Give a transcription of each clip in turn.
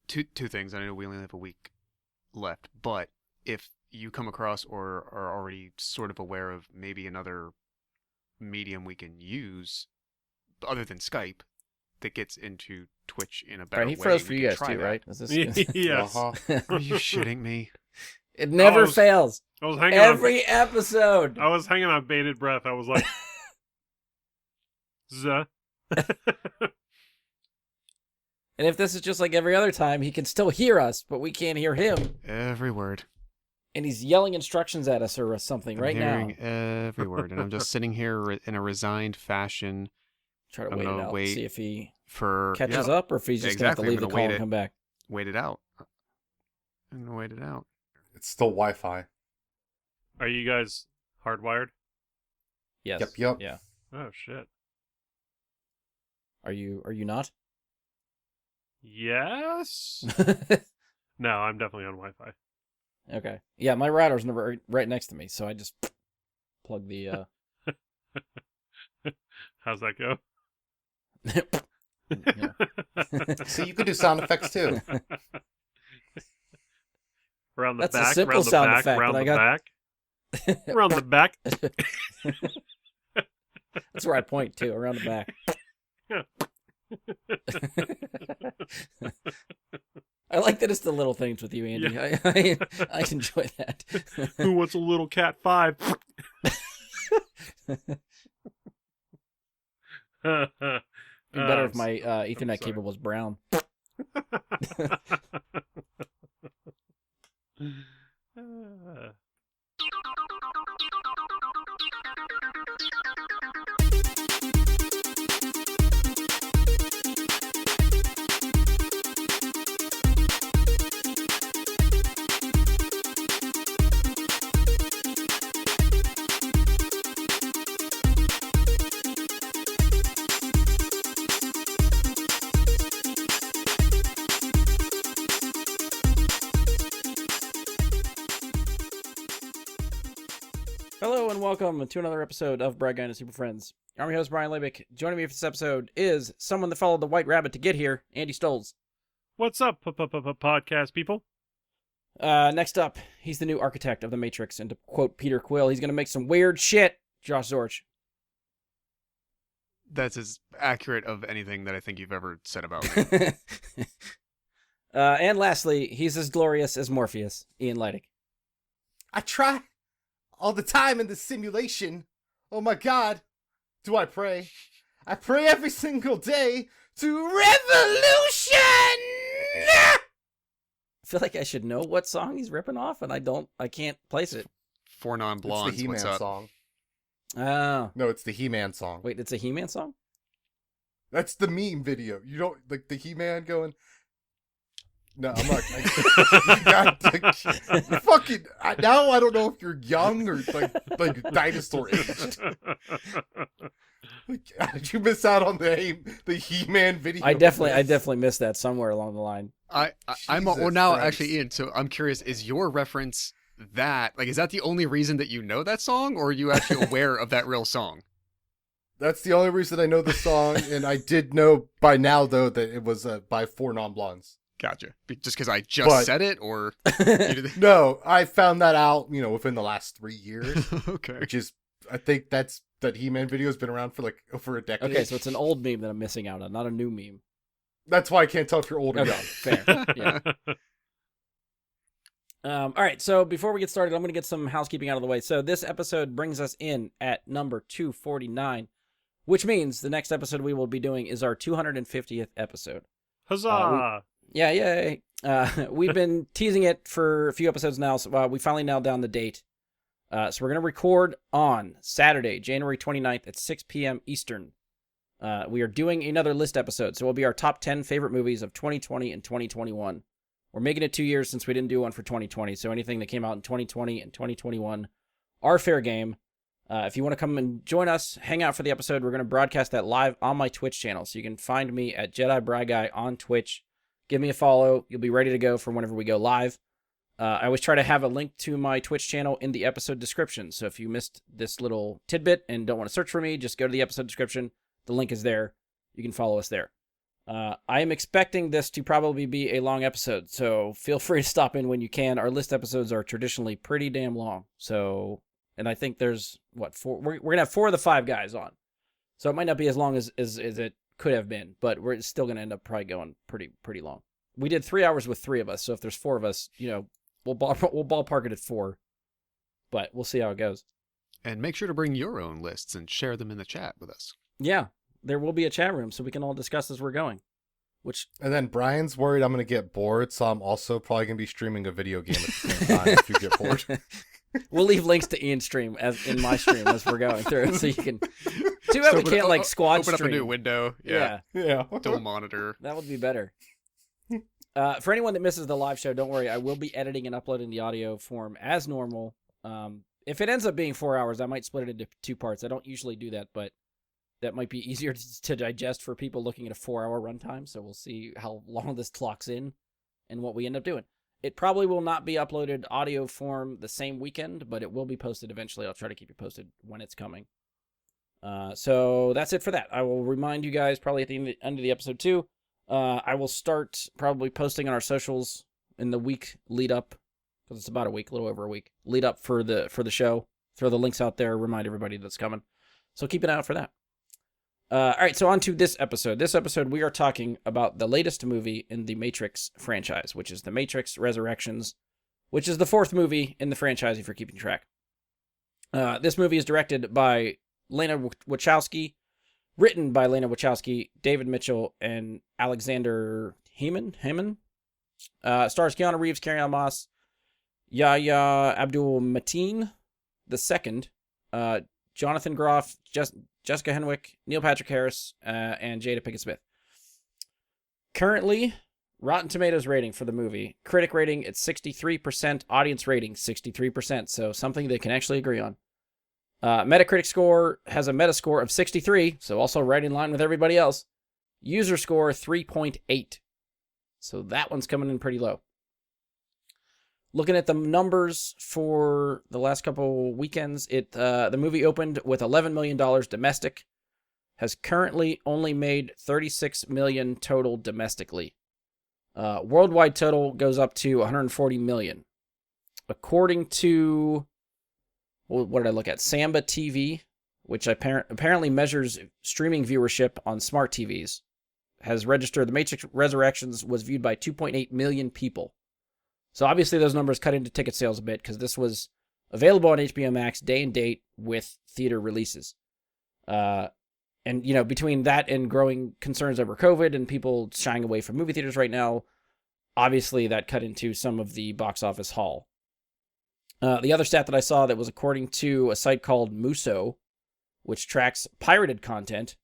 two things. I know we only have a week left, but if you come across or are already sort of aware of maybe another medium we can use other than Skype that gets into Twitch in a better Right, he way, froze for we you can guys try too, that. right? Is this... Yes. Are you shitting me? It never was- fails. I was hanging Every episode. I was hanging on bated breath. I was like, "Zuh." And if this is just like every other time, he can still hear us, but we can't hear him. Every word. And he's yelling instructions at us or something I'm right now. hearing every word, and I'm just sitting here in a resigned fashion Try to I'm wait it gonna out, wait see if he for catches up or if he's just Exactly, going to I'm have to gonna leave the call wait and come back. wait it out. I'm gonna wait it out. It's still Wi-Fi. Are you guys hardwired? Yes. Yep. Yeah. Oh shit. Are you not? Yes. No, I'm definitely on Wi-Fi. Okay. Yeah, my router's never right next to me, so I just plug the How's that go? Yeah. See, you could do sound effects too. Around the That's a back, simple around the sound back, effect, around but I the got- back, around the back. That's where I point to, around the back. I like that it's the little things with you, Andy. Yeah. I enjoy that. Who wants a little cat 5? It'd be better if my Ethernet sorry. cable was brown. Hello and welcome to another episode of Brad Guy and Super Friends. I'm your host, Brian Labick. Joining me for this episode is someone that followed the White Rabbit to get here, Andy Stoles. What's up, podcast people? Next up, he's the new architect of the Matrix, and to quote Peter Quill, he's going to make some weird shit, Josh Zorch. That's as accurate of anything that I think you've ever said about me. And lastly, he's as glorious as Morpheus, Ian Leidig. I try all the time in this simulation. Oh my god. Do I pray? I pray every single day to revolution! I feel like I should know what song he's ripping off, and I can't place it. Four It's non-blondes. the He-Man What's up? song. Oh. No, it's the He-Man song. Wait, it's a He-Man song? That's the meme video. You don't like the He-Man going. No, I'm not. Fucking. Now I don't know if you're young or like dinosaur aged. Did you miss out on the He-Man video? I definitely missed that somewhere along the line. I'm well Jesus now Christ. actually Ian. So I'm curious: is your reference that is that the only reason that you know that song, or are you actually aware of that real song? That's the only reason I know the song, and I did know by now though that it was by Four Non-Blondes. Gotcha. Just because I just But- said it, or you did- No, I found that out, within the last 3 years, okay. which is, I think that He-Man video has been around for like over a decade. Okay, so it's an old meme that I'm missing out on, not a new meme. That's why I can't tell if you're old or Okay, young. fair. Yeah. All right, so before we get started, I'm going to get some housekeeping out of the way. So this episode brings us in at number 249, which means the next episode we will be doing is our 250th episode. Huzzah! Yeah, yay. We've been teasing it for a few episodes now, so we finally nailed down the date. So we're going to record on Saturday, January 29th at 6 p.m. Eastern. We are doing another list episode, so it'll be our top 10 favorite movies of 2020 and 2021. We're making it 2 years since we didn't do one for 2020, so anything that came out in 2020 and 2021 are fair game. If you want to come and join us, hang out for the episode, we're going to broadcast that live on my Twitch channel, so you can find me at Jedi Bry Guy on Twitch. Give me a follow. You'll be ready to go for whenever we go live. I always try to have a link to my Twitch channel in the episode description. So if you missed this little tidbit and don't want to search for me, just go to the episode description. The link is there. You can follow us there. I am expecting this to probably be a long episode, so feel free to stop in when you can. Our list episodes are traditionally pretty damn long, so, and I think there's, four? We're going to have 4 of the 5 guys on, so it might not be as long as it could have been, but we're still going to end up probably going pretty long. We did 3 hours with 3 of us, so if there's 4 of us, we'll ballpark it at 4, but we'll see how it goes. And make sure to bring your own lists and share them in the chat with us. Yeah, there will be a chat room so we can all discuss as we're going. And then Brian's worried I'm going to get bored, so I'm also probably going to be streaming a video game at the same time if you get bored. We'll leave links to Ian's stream as in my stream as we're going through, so you can. Too bad we can't like squad open stream. up a new window. Yeah. Dual monitor. That would be better. For anyone that misses the live show, don't worry. I will be editing and uploading the audio form as normal. If it ends up being 4 hours, I might split it into 2 parts. I don't usually do that, but that might be easier to digest for people looking at a 4-hour runtime. So we'll see how long this clocks in and what we end up doing. It probably will not be uploaded audio form the same weekend, but it will be posted eventually. I'll try to keep you posted when it's coming. So that's it for that. I will remind you guys probably at the end of the episode too. I will start probably posting on our socials in the week lead up, because it's about a week, a little over a week, lead up for the show. Throw the links out there, remind everybody that's coming. So keep an eye out for that. All right, so on to this episode. This episode, we are talking about the latest movie in the Matrix franchise, which is The Matrix Resurrections, which is the 4th movie in the franchise if you're keeping track. This movie is directed by Lana Wachowski, written by Lana Wachowski, David Mitchell, and Alexander Heyman. Stars Keanu Reeves, Carrie-Anne Moss, Yahya Abdul-Mateen II, Jonathan Groff, Jessica Henwick, Neil Patrick Harris, and Jada Pinkett Smith. Currently, Rotten Tomatoes rating for the movie, critic rating at 63%, audience rating 63%, so something they can actually agree on. Metacritic score has a Metascore of 63, so also right in line with everybody else. User score 3.8, so that one's coming in pretty low. Looking at the numbers for the last couple weekends, the movie opened with $11 million domestic, has currently only made $36 million total domestically. Worldwide total goes up to $140 million. According to, what did I look at? Samba TV, which apparently measures streaming viewership on smart TVs, has registered The Matrix Resurrections was viewed by 2.8 million people. So obviously those numbers cut into ticket sales a bit because this was available on HBO Max day and date with theater releases. And, between that and growing concerns over COVID and people shying away from movie theaters right now, obviously that cut into some of the box office haul. The other stat that I saw that was according to a site called Muso, which tracks pirated content,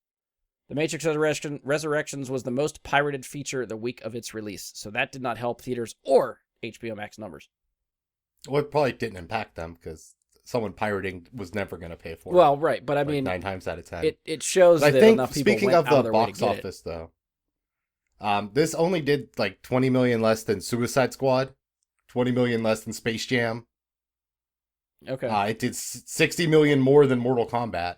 The Matrix Resurrections was the most pirated feature the week of its release. So that did not help theaters or HBO Max numbers. Well, it probably didn't impact them because someone pirating was never going to pay for it. Well, right, but I mean, 9 times out of 10. It shows that enough people speaking went of out of the their way box to get office, though, this only did like 20 million less than Suicide Squad, 20 million less than Space Jam. Okay. It did 60 million more than Mortal Kombat.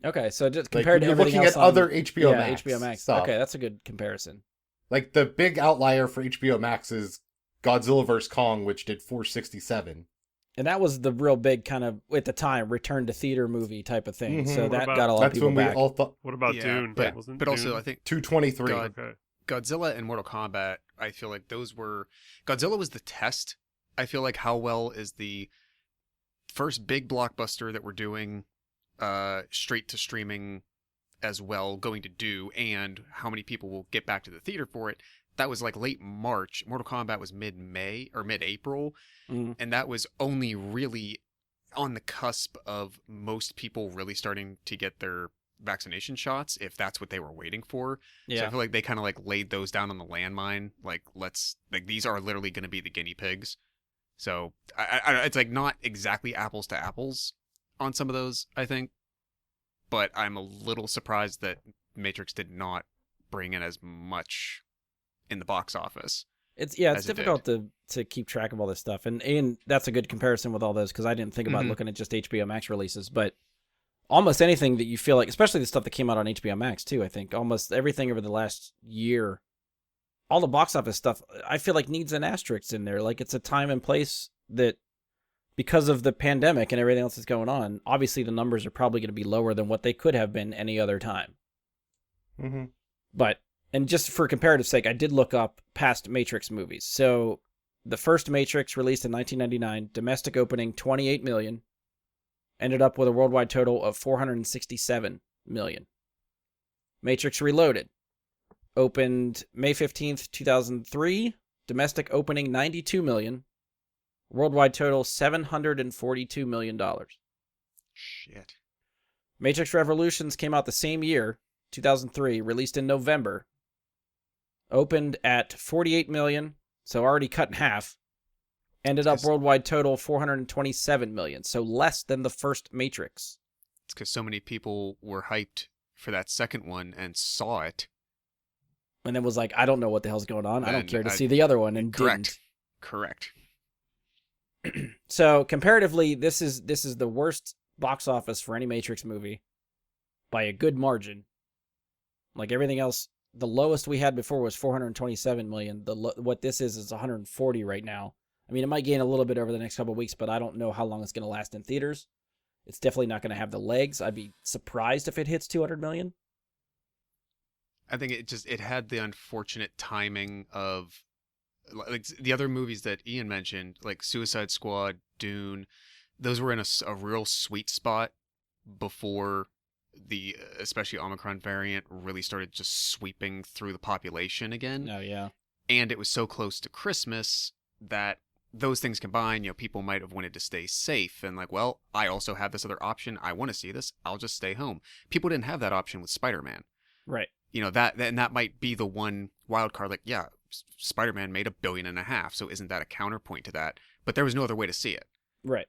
Okay, so just compared to you're everything looking else at other HBO Max. HBO Max. Stuff. Okay, that's a good comparison. Like the big outlier for HBO Max is Godzilla vs. Kong, which did 467. And that was the real big kind of, at the time, return to theater movie type of thing. Mm-hmm. So that got a lot of That's people when we back. all thought What about Yeah, Dune? but Wasn't but also Dune- I think 223. Okay. Godzilla and Mortal Kombat, I feel like those were... Godzilla was the test. I feel like how well is the first big blockbuster that we're doing straight to streaming as well going to do, and how many people will get back to the theater for it. That was like late March. Mortal Kombat was mid-May or mid-April, and that was only really on the cusp of most people really starting to get their vaccination shots, if that's what they were waiting for. So I feel like they kind of like laid those down on the landmine. Like, these are literally going to be the guinea pigs. So I it's like not exactly apples to apples on some of those, I think. But I'm a little surprised that Matrix did not bring in as much in the box office. It's as it difficult to keep track of all this stuff. And that's a good comparison with all those, because I didn't think about looking at just HBO Max releases. But almost anything that you feel like, especially the stuff that came out on HBO Max too, I think almost everything over the last year, all the box office stuff, I feel like needs an asterisk in there. Like it's a time and place that, because of the pandemic and everything else that's going on, obviously the numbers are probably going to be lower than what they could have been any other time. Mm-hmm. But, and just for comparative sake, I did look up past Matrix movies. So the first Matrix, released in 1999, domestic opening 28 million, ended up with a worldwide total of 467 million. Matrix Reloaded opened May 15th, 2003, domestic opening 92 million, worldwide total $742 million. Shit. Matrix Revolutions came out the same year, 2003, released in November. Opened at 48 million, so already cut in half. Ended up worldwide total 427 million, so less than the first Matrix. It's because so many people were hyped for that second one and saw it. And then was like, I don't know what the hell's going on. I don't And care to see the other one, and Correct. didn't. Correct. So comparatively, this is the worst box office for any Matrix movie by a good margin. Like everything else, the lowest we had before was 427 million. What this is 140 right now. I mean, it might gain a little bit over the next couple of weeks, but I don't know how long it's going to last in theaters. It's definitely not going to have the legs. I'd be surprised if it hits 200 million. I think it had the unfortunate timing of, like, the other movies that Ian mentioned, like Suicide Squad, Dune. Those were in a real sweet spot before the especially Omicron variant really started just sweeping through the population again. Oh yeah. And it was so close to Christmas that those things combined, people might have wanted to stay safe and like, well, I also have this other option. I want to see this. I'll just stay home. People didn't have that option with Spider-Man. Right. That might be the one wild card. Like, yeah, Spider-Man made $1.5 billion, so isn't that a counterpoint to that? But there was no other way to see it. Right.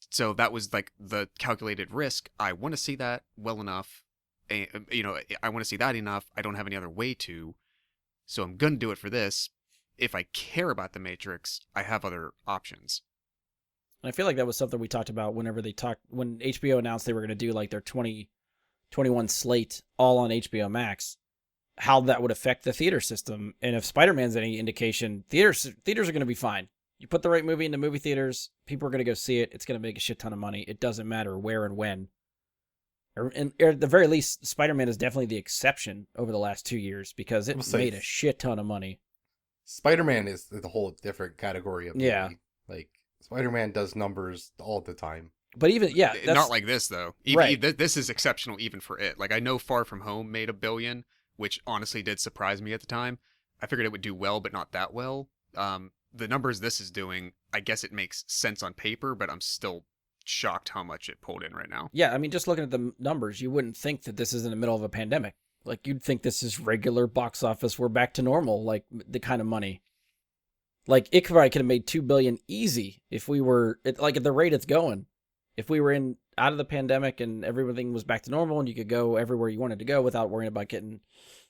So that was like the calculated risk. I want to see that well enough. I want to see that enough. I don't have any other way to. So I'm going to do it for this. If I care about The Matrix, I have other options. And I feel like that was something we talked about when HBO announced they were going to do like their 2021 slate all on HBO Max, how that would affect the theater system. And if Spider-Man's any indication, theaters are going to be fine. You put the right movie into movie theaters, people are going to go see it. It's going to make a shit ton of money. It doesn't matter where and when. Or at the very least, Spider-Man is definitely the exception over the last 2 years because it made a shit ton of money. Spider-Man is the whole different category of movie. Yeah. Like, Spider-Man does numbers all the time. But even, yeah. Not like this, though. Right. This is exceptional even for it. Like, I know Far From Home made $1 billion, which honestly did surprise me at the time. I figured it would do well, but not that well. The numbers this is doing, I guess it makes sense on paper, but I'm still shocked how much it pulled in right now. Yeah, I mean, just looking at the numbers, you wouldn't think that this is in the middle of a pandemic. Like, you'd think this is regular box office. We're back to normal, like, the kind of money. Like, it probably could have made $2 billion easy if we were, like, at the rate it's going. If we were out of the pandemic and everything was back to normal and you could go everywhere you wanted to go without worrying about getting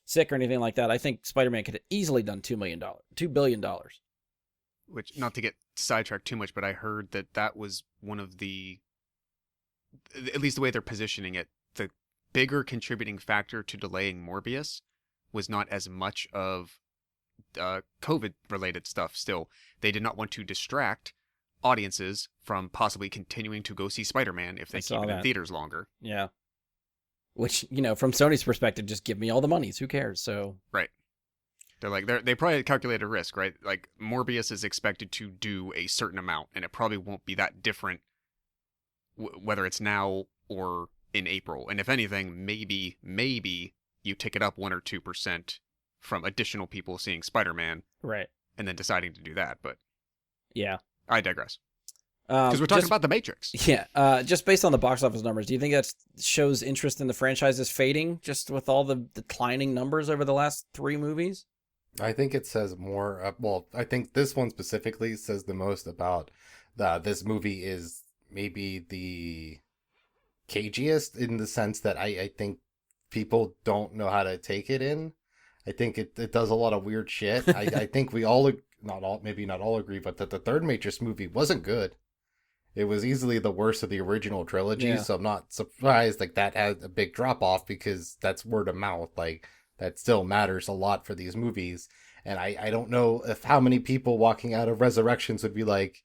sick or anything like that, I think Spider-Man could have easily done $2 billion. Which, not to get sidetracked too much, but I heard that was one of the, at least the way they're positioning it, the bigger contributing factor to delaying Morbius was not as much of COVID-related stuff still. They did not want to distract audiences from possibly continuing to go see Spider-Man if they keep it in theaters longer. Yeah. Which, from Sony's perspective, just give me all the monies. Who cares? So right. They're like, they probably calculate a risk, right? Like, Morbius is expected to do a certain amount, and it probably won't be that different whether it's now or in April. And if anything, maybe you tick it up 1 or 2% from additional people seeing Spider-Man. Right. And then deciding to do that. But yeah. I digress. Because we're talking about The Matrix. Yeah. Just based on the box office numbers, do you think that shows interest in the franchise is fading just with all the declining numbers over the last 3 movies? I think it says more. I think this one specifically says the most about this movie is maybe the cagiest in the sense that I think people don't know how to take it in. I think it does a lot of weird shit. I think we all, maybe not all agree, but that the third Matrix movie wasn't good. It was easily the worst of the original trilogy, Yeah. so I'm not surprised like that had a big drop off because that's word of mouth. Like that still matters a lot for these movies. And I don't know if how many people walking out of Resurrections would be like,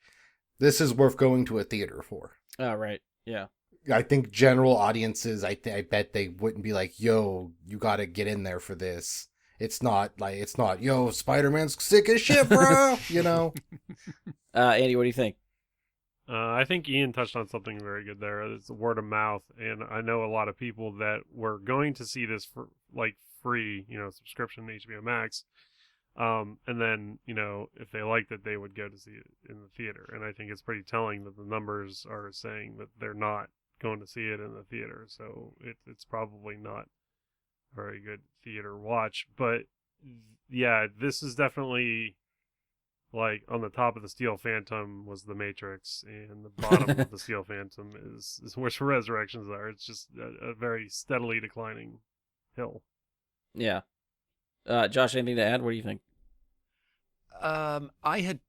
this is worth going to a theater for. Oh, right. Yeah. I think general audiences, I bet they wouldn't be like, yo, you got to get in there for this. It's not, yo, Spider-Man's sick as shit, bro. You know? Andy, what do you think? I think Ian touched on something very good there. It's word of mouth, and I know a lot of people that were going to see this for like free, subscription to HBO Max. And then, if they liked it, they would go to see it in the theater. And I think it's pretty telling that the numbers are saying that they're not going to see it in the theater. So it's probably not a very good theater watch. But yeah, this is definitely like on the top of the Steel Phantom was the Matrix, and the bottom of the Steel Phantom is where Resurrections are. It's just a very steadily declining hill. Yeah. Josh, anything to add? What do you think? I had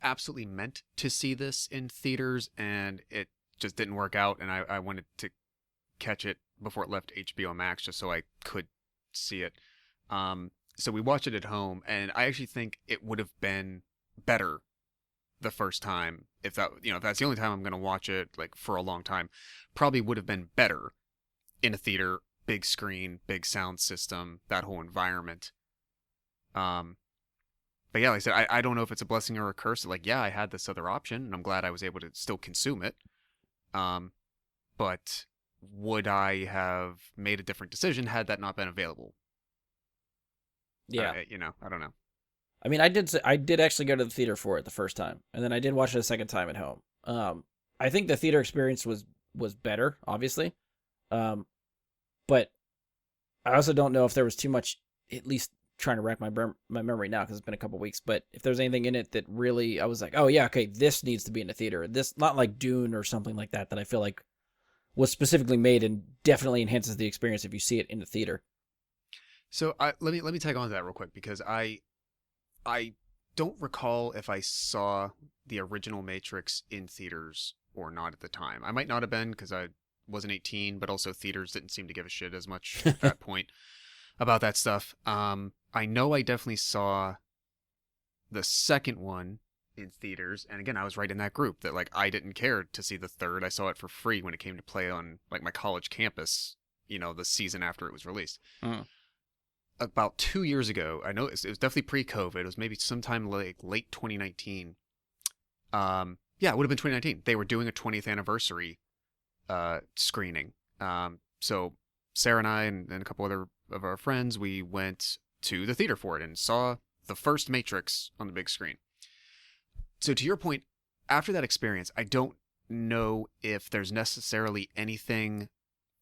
absolutely meant to see this in theaters, and it just didn't work out, and I wanted to catch it before it left HBO Max just so I could see it. So we watched it at home, and I actually think it would have been better the first time if that's the only time I'm going to watch it like for a long time. Probably would have been better in a theater, big screen, big sound system, that whole environment. But yeah, like I said, I don't know if it's a blessing or a curse. Like, yeah, I had this other option, and I'm glad I was able to still consume it. But would I have made a different decision had that not been available? Yeah. I don't know. I mean, I did actually go to the theater for it the first time, and then I did watch it a second time at home. I think the theater experience was better, obviously, but I also don't know if there was too much. At least trying to rack my memory now because it's been a couple weeks. But if there's anything in it that really I was like, oh yeah, okay, this needs to be in the theater. This not like Dune or something like that I feel like was specifically made and definitely enhances the experience if you see it in the theater. So let me tag on to that real quick because I don't recall if I saw the original Matrix in theaters or not at the time. I might not have been because I wasn't 18, but also theaters didn't seem to give a shit as much at that point about that stuff. I know I definitely saw the second one in theaters, and again, I was right in that group that like I didn't care to see the third. I saw it for free when it came to play on like my college campus, the season after it was released. About 2 years ago, I know it was definitely pre-COVID. It was maybe sometime like late 2019. Yeah, it would have been 2019. They were doing a 20th anniversary screening. So Sarah and I and a couple other of our friends, we went to the theater for it and saw the first Matrix on the big screen. So to your point, after that experience, I don't know if there's necessarily anything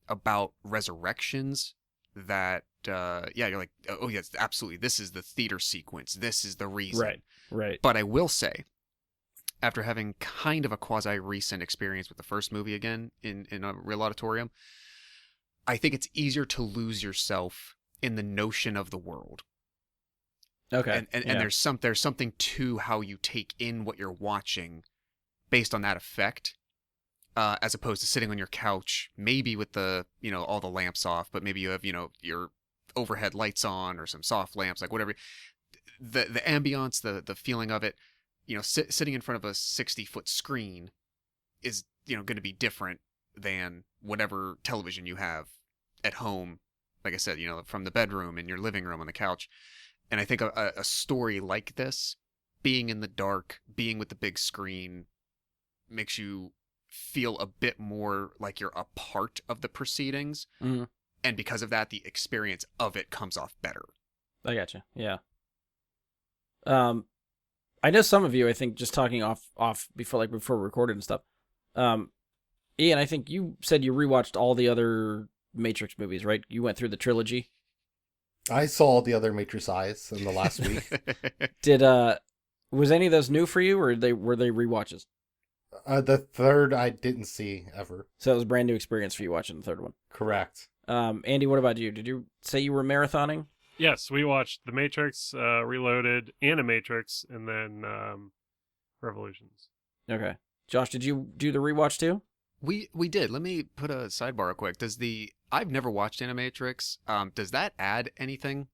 about Resurrections that you're like, oh yes, absolutely, this is the theater sequence, this is the reason. Right. But I will say, after having kind of a quasi recent experience with the first movie again in a real auditorium, I think it's easier to lose yourself in the notion of the world. Okay. And there's something to how you take in what you're watching based on that effect. As opposed to sitting on your couch, maybe with the, all the lamps off, but maybe you have, your overhead lights on or some soft lamps, like whatever. The ambiance, the feeling of it, sitting in front of a 60-foot screen is, going to be different than whatever television you have at home. Like I said, from the bedroom, in your living room, on the couch. And I think a story like this, being in the dark, being with the big screen, makes you feel a bit more like you're a part of the proceedings. Mm-hmm. And because of that, the experience of it comes off better. I gotcha. Yeah. I know some of you, I think, just talking off before we recorded and stuff. Ian, I think you said you rewatched all the other Matrix movies, right? You went through the trilogy. I saw the other Matrix Eyes in the last week. Was any of those new for you, or were they rewatches? The third I didn't see ever. So it was a brand new experience for you watching the third one. Correct. Andy, what about you? Did you say you were marathoning? Yes, we watched The Matrix, Reloaded, Animatrix, and then Revolutions. Okay. Josh, did you do the rewatch too? We did. Let me put a sidebar real quick. I've never watched Animatrix. Does that add anything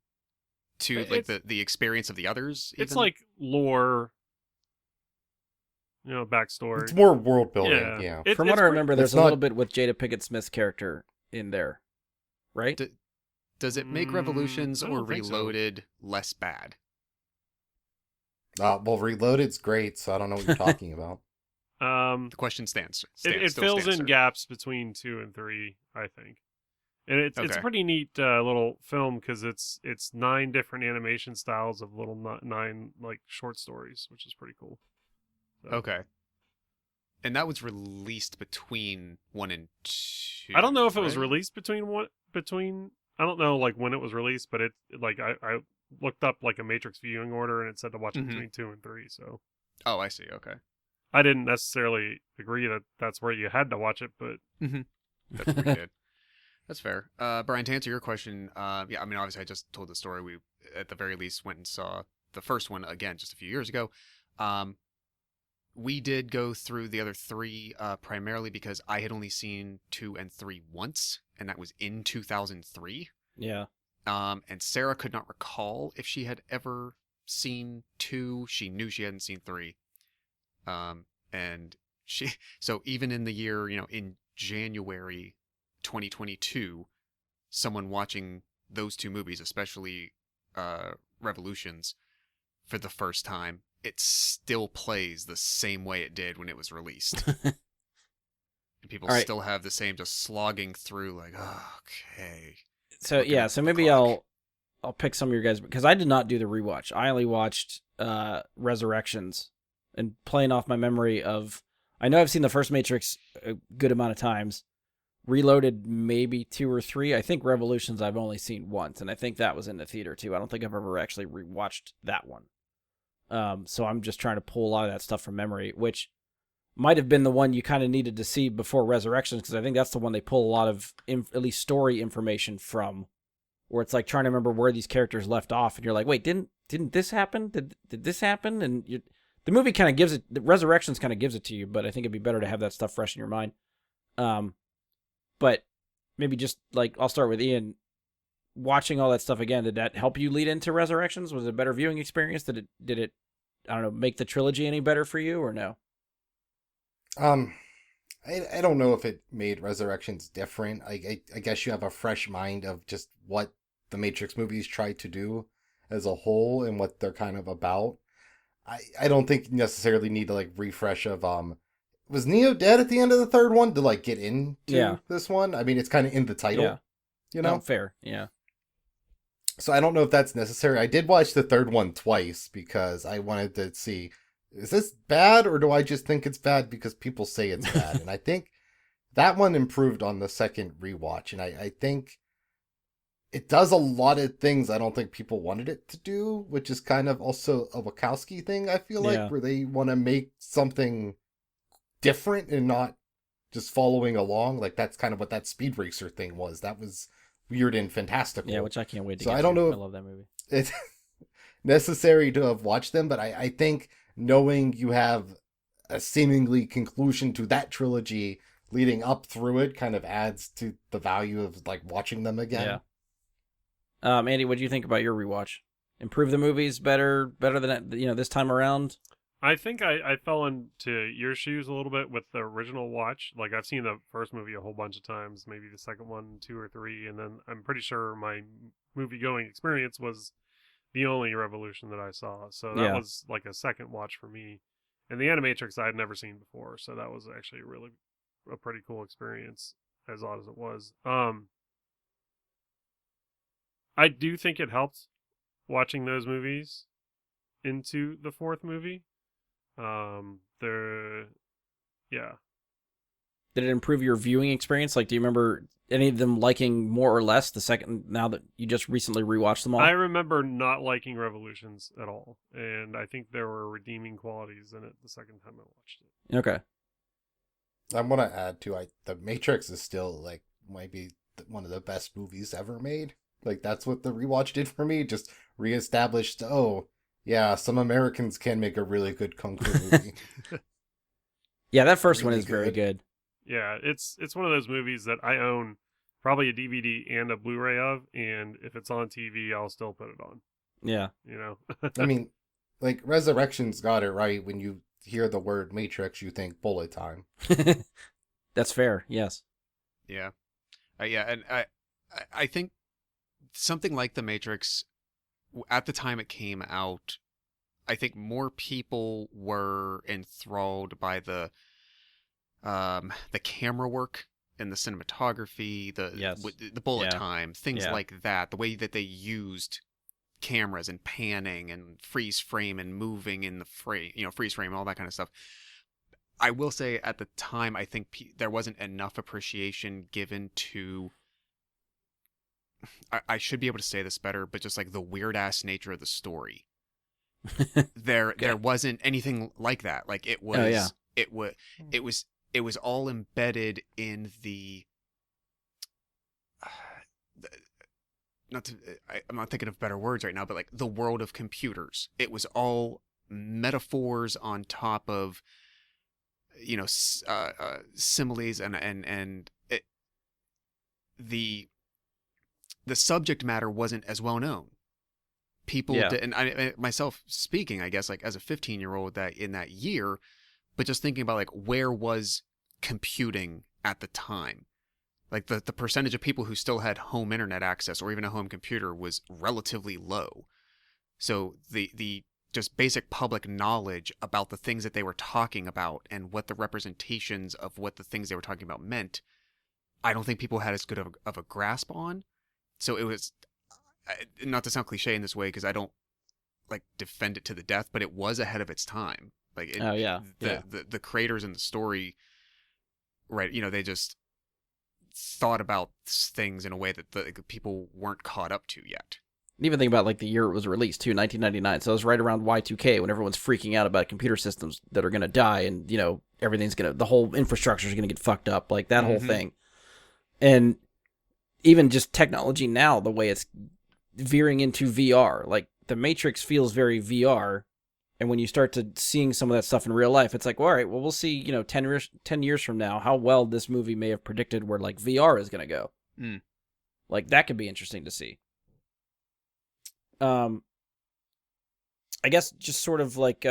to like the experience of the others? It's even? like lore, backstory. It's more world building. Yeah. From what I remember, there's a little bit with Jada Pinkett Smith's character in there, right? Does it make Revolutions I or don't think so. Reloaded less bad? Well, Reloaded's great, so I don't know what you're talking about. The question stands. It still fills stands, in sir. gaps between 2 and 3, I think, and it's a Okay. pretty neat little film because it's 9 different animation styles of little 9 like short stories, which is pretty cool. So, Okay. And that was released between 1 and 2. I don't know if it was right? released between. I don't know like when it was released, but it like I looked up like a Matrix viewing order and it said to watch it Mhm. between 2 and 3. So Oh, I see. Okay. I didn't necessarily agree that that's where you had to watch it, but That's pretty good. That's fair. Brian, to answer your question, yeah, I mean, obviously, I just told the story. We, at the very least, went and saw the first one again just a few years ago. We did go through the other 3 primarily because I had only seen 2 and 3 once, and that was in 2003. Yeah. And Sarah could not recall if she had ever seen 2. She knew she hadn't seen 3. And so even in the year, in January 2022, someone watching those 2 movies, especially Revolutions, for the first time, it still plays the same way it did when it was released. And people All right. still have the same just slogging through like, oh, okay. So Looking yeah, at so the maybe clock. I'll pick some of your guys because I did not do the rewatch. I only watched Resurrections, and playing off my memory of, I know I've seen the first Matrix a good amount of times. Reloaded maybe 2 or 3. I think Revolutions I've only seen once, and I think that was in the theater too. I don't think I've ever actually rewatched that one. So I'm just trying to pull a lot of that stuff from memory, which might have been the one you kind of needed to see before Resurrections, because I think that's the one they pull a lot of at least story information from, where it's like trying to remember where these characters left off, and you're like, wait, didn't this happen? Did this happen? And the movie kind of gives it, the Resurrections kind of gives it to you, but I think it'd be better to have that stuff fresh in your mind. But maybe just like, I'll start with Ian. Watching all that stuff again, did that help you lead into Resurrections? Was it a better viewing experience? Did it I don't know, make the trilogy any better for you, or no? I don't know if it made Resurrections different. I guess you have a fresh mind of just what the Matrix movies tried to do as a whole and what they're kind of about. I don't think you necessarily need to like refresh of was Neo dead at the end of the third one to like get into this one? I mean, it's kind of in the title, Yeah. you know? Fair, yeah. So I don't know if that's necessary. I did watch the third one twice because I wanted to see, is this bad or do I just think it's bad because people say it's bad? And I think that one improved on the second rewatch. And I think it does a lot of things I don't think people wanted it to do, which is kind of also a Wachowski thing, I feel like, where they want to make something different and not just following along. Like that's kind of what that Speed Racer thing was. That was weird and fantastical. Yeah, which I can't wait to So get I don't to. know I if love that movie. it's necessary to have watched them, but I think knowing you have a seemingly conclusion to that trilogy leading up through it kind of adds to the value of like watching them again. Yeah. Andy, what do you think about your rewatch? Improve the movies better than this time around? I think I fell into your shoes a little bit with the original watch. Like I've seen the first movie a whole bunch of times, maybe the second one 2 or 3, and then I'm pretty sure my movie going experience was the only Revolution that I saw. So that was like a second watch for me. And the Animatrix I had never seen before, so that was actually a pretty cool experience, as odd as it was. I do think it helped watching those movies into the fourth movie. Did it improve your viewing experience? Like, do you remember any of them liking more or less the second, now that you just recently rewatched them all? I remember not liking Revolutions at all, and I think there were redeeming qualities in it the second time I watched it. Okay. I want to add too, The Matrix is still like might be one of the best movies ever made. Like that's what the rewatch did for me. Just reestablished, oh yeah, some Americans can make a really good kung fu movie. Yeah, that first one really is very good. Yeah, it's one of those movies that I own probably a DVD and a Blu-ray of, and if it's on TV, I'll still put it on. Yeah. You know. I mean, like Resurrection's got it right. When you hear the word Matrix, you think bullet time. That's fair. Yes. Yeah, yeah, and I think something like The Matrix, at the time it came out, I think more people were enthralled by the camera work and the cinematography, Yes. the bullet Yeah. time, things Yeah. like that, the way that they used cameras and panning and freeze frame and moving in the frame, freeze frame, all that kind of stuff. I will say at the time, I think there wasn't enough appreciation given to. I should be able to say this better, but just like the weird ass nature of the story. There wasn't anything like that. Like it was. Oh, yeah. It was all embedded in I'm not thinking of better words right now, but like the world of computers. It was all metaphors on top of, similes and the subject matter wasn't as well known. People Yeah. did, and I myself speaking, I guess, like as a 15-year-old that in that year, but just thinking about like where was computing at the time, like the percentage of people who still had home internet access or even a home computer was relatively low. So the just basic public knowledge about the things that they were talking about and what the representations of what the things they were talking about meant, I don't think people had as good of a grasp on. So it was, not to sound cliche in this way, because I don't like defend it to the death, but it was ahead of its time. Like, Oh, yeah. the creators in the story, right? They just thought about things in a way that the people weren't caught up to yet. Even think about like the year it was released too, 1999. So it was right around Y2K when everyone's freaking out about computer systems that are going to die and, the whole infrastructure is going to get fucked up, like that whole Mhm. thing. And even just technology now, the way it's veering into VR, like the Matrix feels very VR. And when you start to seeing some of that stuff in real life, it's like, well, all right, well, we'll see, 10 years from now, how well this movie may have predicted where like VR is going to go. Mm. Like that could be interesting to see. I guess just sort of like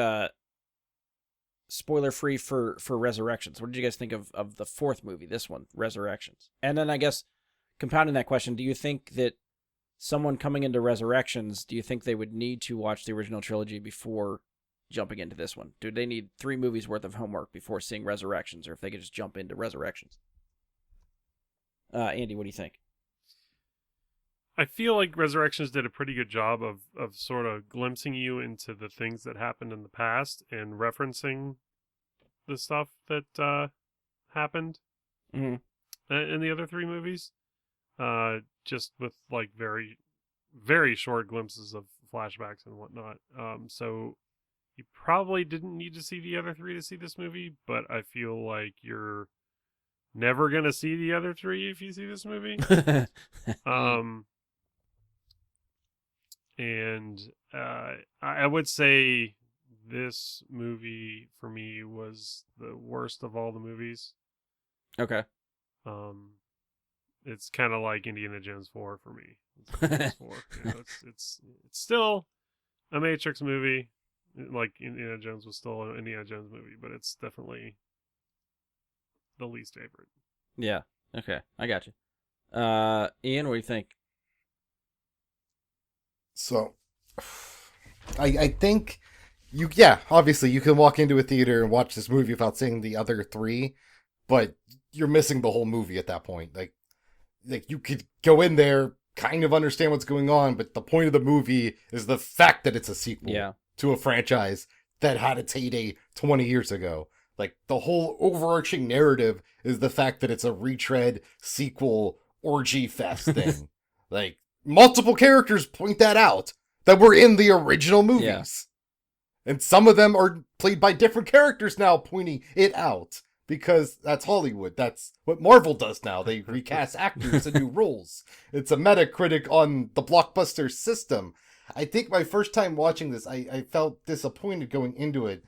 spoiler free for Resurrections. What did you guys think of the fourth movie, this one, Resurrections? And then I guess compounding that question, do you think that someone coming into Resurrections, do you think they would need to watch the original trilogy before jumping into this one? Do they need 3 movies worth of homework before seeing Resurrections, or if they could just jump into Resurrections? Andy, what do you think? I feel like Resurrections did a pretty good job of sort of glimpsing you into the things that happened in the past and referencing the stuff that happened Mm-hmm. in the other 3 movies. Just with like very, very short glimpses of flashbacks and whatnot. So you probably didn't need to see the other 3 to see this movie, but I feel like you're never gonna see the other 3 if you see this movie. And I would say this movie for me was the worst of all the movies. Okay. It's kind of like Indiana Jones 4 for me. It's 4. It's still a Matrix movie, like Indiana Jones was still an Indiana Jones movie, but it's definitely the least favorite. Yeah. Okay. I got you. Ian, what do you think? So, I think obviously you can walk into a theater and watch this movie without seeing the other 3, but you're missing the whole movie at that point. Like you could go in there, kind of understand what's going on, but the point of the movie is the fact that it's a sequel to a franchise that had its heyday 20 years ago. Like the whole overarching narrative is the fact that it's a retread sequel orgy fest thing. Like multiple characters point that out, that were in the original movies. Yeah. And some of them are played by different characters now pointing it out. Because that's Hollywood. That's what Marvel does now. They recast actors in new roles. It's a Metacritic on the blockbuster system. I think my first time watching this, I felt disappointed going into it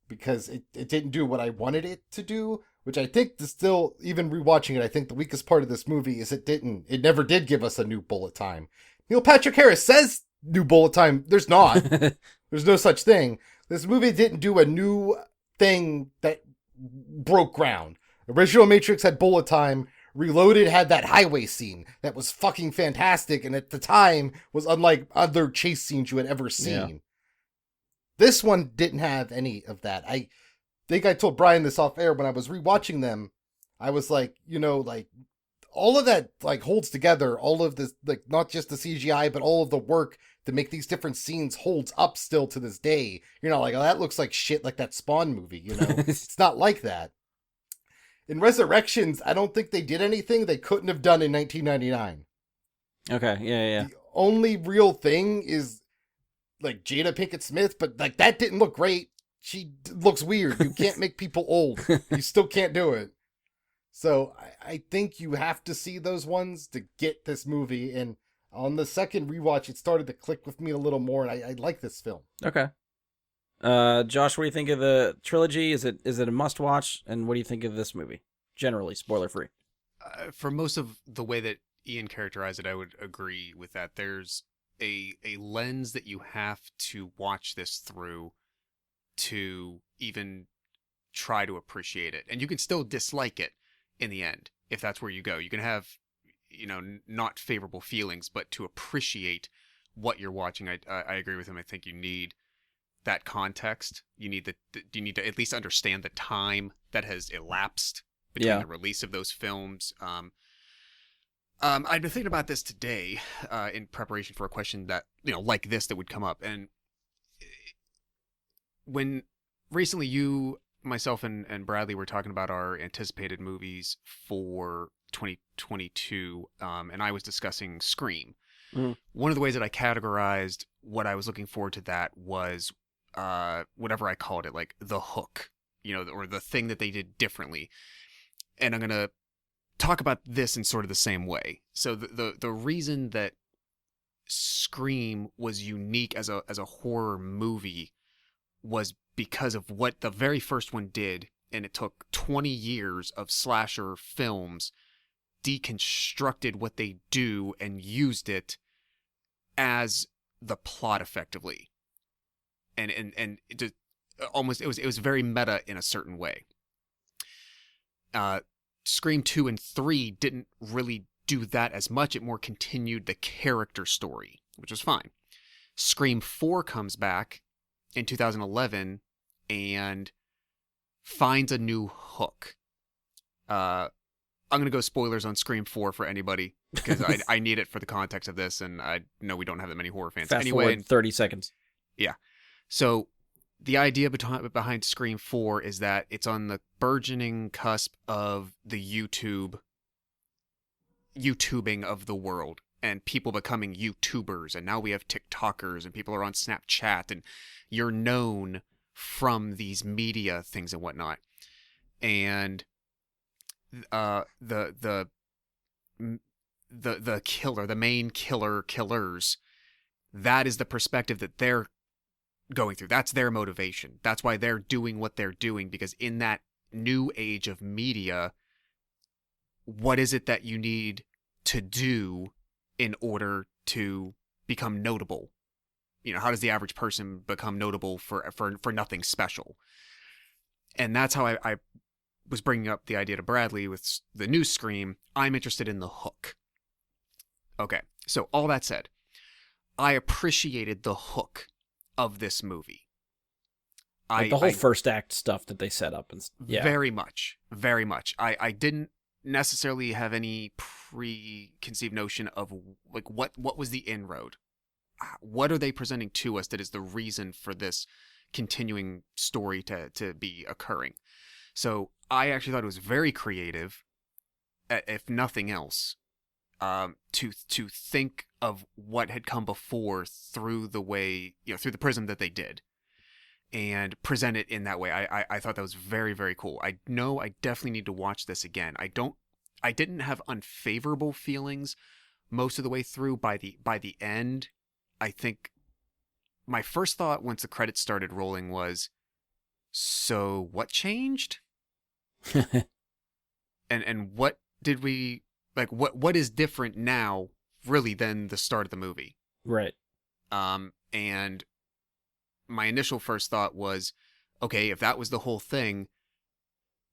because it didn't do what I wanted it to do, which I think is still, even rewatching it, I think the weakest part of this movie is it never did give us a new bullet time. Neil Patrick Harris says new bullet time. There's not. There's no such thing. This movie didn't do a new thing that broke ground. Original Matrix had bullet time. Reloaded had that highway scene that was fucking fantastic, and at the time was unlike other chase scenes you had ever seen. Yeah. This one didn't have any of that. I think I told Brian this off air when I was rewatching them. I was like, like all of that like holds together, all of this, like not just the CGI, but all of the work to make these different scenes holds up still to this day. You're not like, oh, that looks like shit like that Spawn movie, It's not like that. In Resurrections, I don't think they did anything they couldn't have done in 1999. Okay, yeah. The only real thing is like Jada Pinkett Smith, but like that didn't look great. She looks weird. You can't make people old. You still can't do it. So I think you have to see those ones to get this movie. And on the second rewatch, it started to click with me a little more, and I like this film. Okay. Josh, what do you think of the trilogy? Is it a must watch? And what do you think of this movie? Generally, spoiler free. For most of the way that Ian characterized it, I would agree with that. There's a lens that you have to watch this through to even try to appreciate it. And you can still dislike it in the end, if that's where you go. You can have, not favorable feelings, but to appreciate what you're watching, I agree with him. I think you need that context. You need you need to at least understand the time that has elapsed between the release of those films. I've been thinking about this today in preparation for a question that, like this, that would come up. And when recently you, myself, and Bradley were talking about our anticipated movies for 2022, and I was discussing Scream. Mm. One of the ways that I categorized what I was looking forward to that was whatever I called it, like the hook, or the thing that they did differently. And I'm going to talk about this in sort of the same way. So the reason that Scream was unique as a horror movie was because of what the very first one did, and it took 20 years of slasher films, deconstructed what they do and used it as the plot effectively. And it just almost, it was very meta in a certain way. Scream 2 and 3 didn't really do that as much. It more continued the character story, which was fine. Scream 4 comes back in 2011 and finds a new hook. I'm going to go spoilers on Scream 4 for anybody, because I need it for the context of this, and I know we don't have that many horror fans. Fast forward 30 seconds. Yeah. So the idea behind Scream 4 is that it's on the burgeoning cusp of the YouTubing of the world, and people becoming YouTubers, and now we have TikTokers, and people are on Snapchat, and you're known from these media things and whatnot. And the killer, the main killers, that is the perspective that they're going through. That's their motivation. That's why they're doing what they're doing, because in that new age of media, what is it that you need to do in order to become notable? How does the average person become notable for nothing special? And that's how I was bringing up the idea to Bradley with the new Scream. I'm interested in the hook. Okay, so all that said, I appreciated the hook of this movie. Like the whole first act stuff that they set up. Very much. Very much. I didn't necessarily have any preconceived notion of like what was the inroad. What are they presenting to us that is the reason for this continuing story to be occurring? So I actually thought it was very creative, if nothing else, to think of what had come before through the way, through the prism that they did, and present it in that way. I thought that was very, very cool. I know I definitely need to watch this again. I didn't have unfavorable feelings most of the way through. By the end, I think my first thought once the credits started rolling was, so what changed? And what did we like? What is different now, really, than the start of the movie? Right. And my initial first thought was, okay, if that was the whole thing,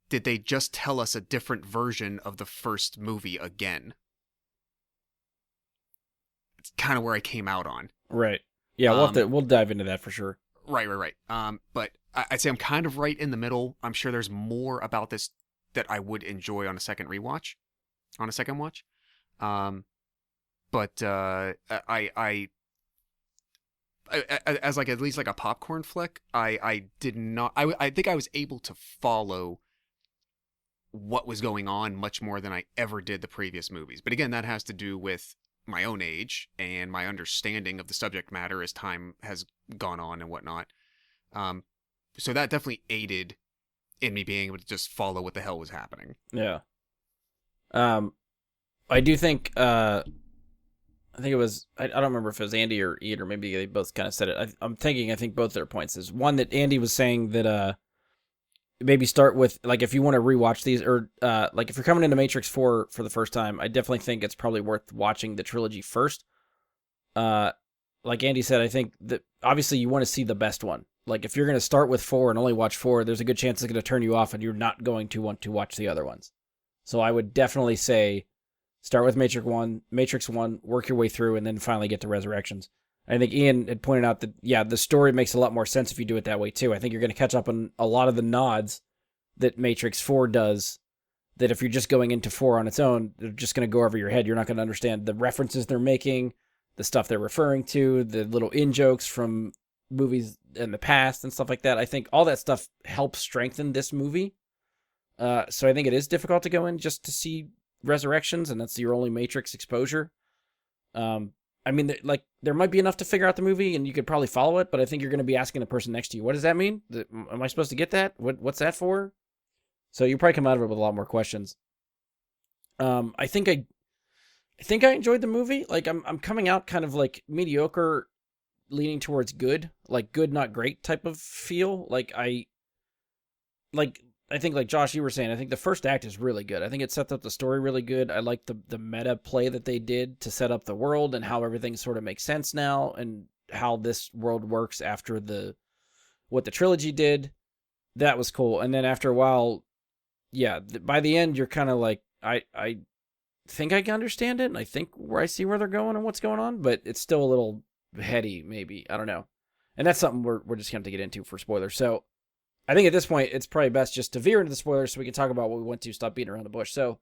did they just tell us a different version of the first movie again? It's kind of where I came out on. Right. Yeah, we'll dive into that for sure. Right. But I'd say I'm kind of right in the middle. I'm sure there's more about this that I would enjoy on a second watch. But I as like at least like a popcorn flick, I did not. I think I was able to follow what was going on much more than I ever did the previous movies. But again, that has to do with my own age and my understanding of the subject matter as time has gone on and whatnot. So that definitely aided in me being able to just follow what the hell was happening. Yeah. I do think, I think it was, I don't remember if it was Andy or Ian, or maybe they both kind of said it. I think both their points is one that Andy was saying that, maybe start with, like, if you want to rewatch these, or, like, if you're coming into Matrix 4 for the first time, I definitely think it's probably worth watching the trilogy first. Like Andy said, I think that obviously you want to see the best one. Like, if you're going to start with 4 and only watch 4, there's a good chance it's going to turn you off and you're not going to want to watch the other ones. So I would definitely say start with Matrix 1, work your way through, and then finally get to Resurrections. I think Ian had pointed out that, yeah, the story makes a lot more sense if you do it that way, too. I think you're going to catch up on a lot of the nods that Matrix 4 does, that if you're just going into 4 on its own, they're just going to go over your head. You're not going to understand the references they're making, the stuff they're referring to, the little in-jokes from movies in the past and stuff like that. I think all that stuff helps strengthen this movie. So I think it is difficult to go in just to see Resurrections, and that's your only Matrix exposure. I mean, like, there might be enough to figure out the movie, and you could probably follow it, but I think you're going to be asking the person next to you, what does that mean? Am I supposed to get that? What's that for? So you probably come out of it with a lot more questions. I think I enjoyed the movie. Like, I'm coming out kind of like mediocre, leaning towards good, like good, not great type of feel. I think, like Josh, you were saying, I think the first act is really good. I think it sets up the story really good. I like the meta play that they did to set up the world and how everything sort of makes sense now and how this world works after what the trilogy did. That was cool. And then after a while, yeah, by the end, you're kind of like, I think I can understand it, and I think I see where they're going and what's going on, but it's still a little heady, maybe. I don't know. And that's something we're just going to get into for spoilers. So I think at this point, it's probably best just to veer into the spoilers so we can talk about what we want to, stop beating around the bush. So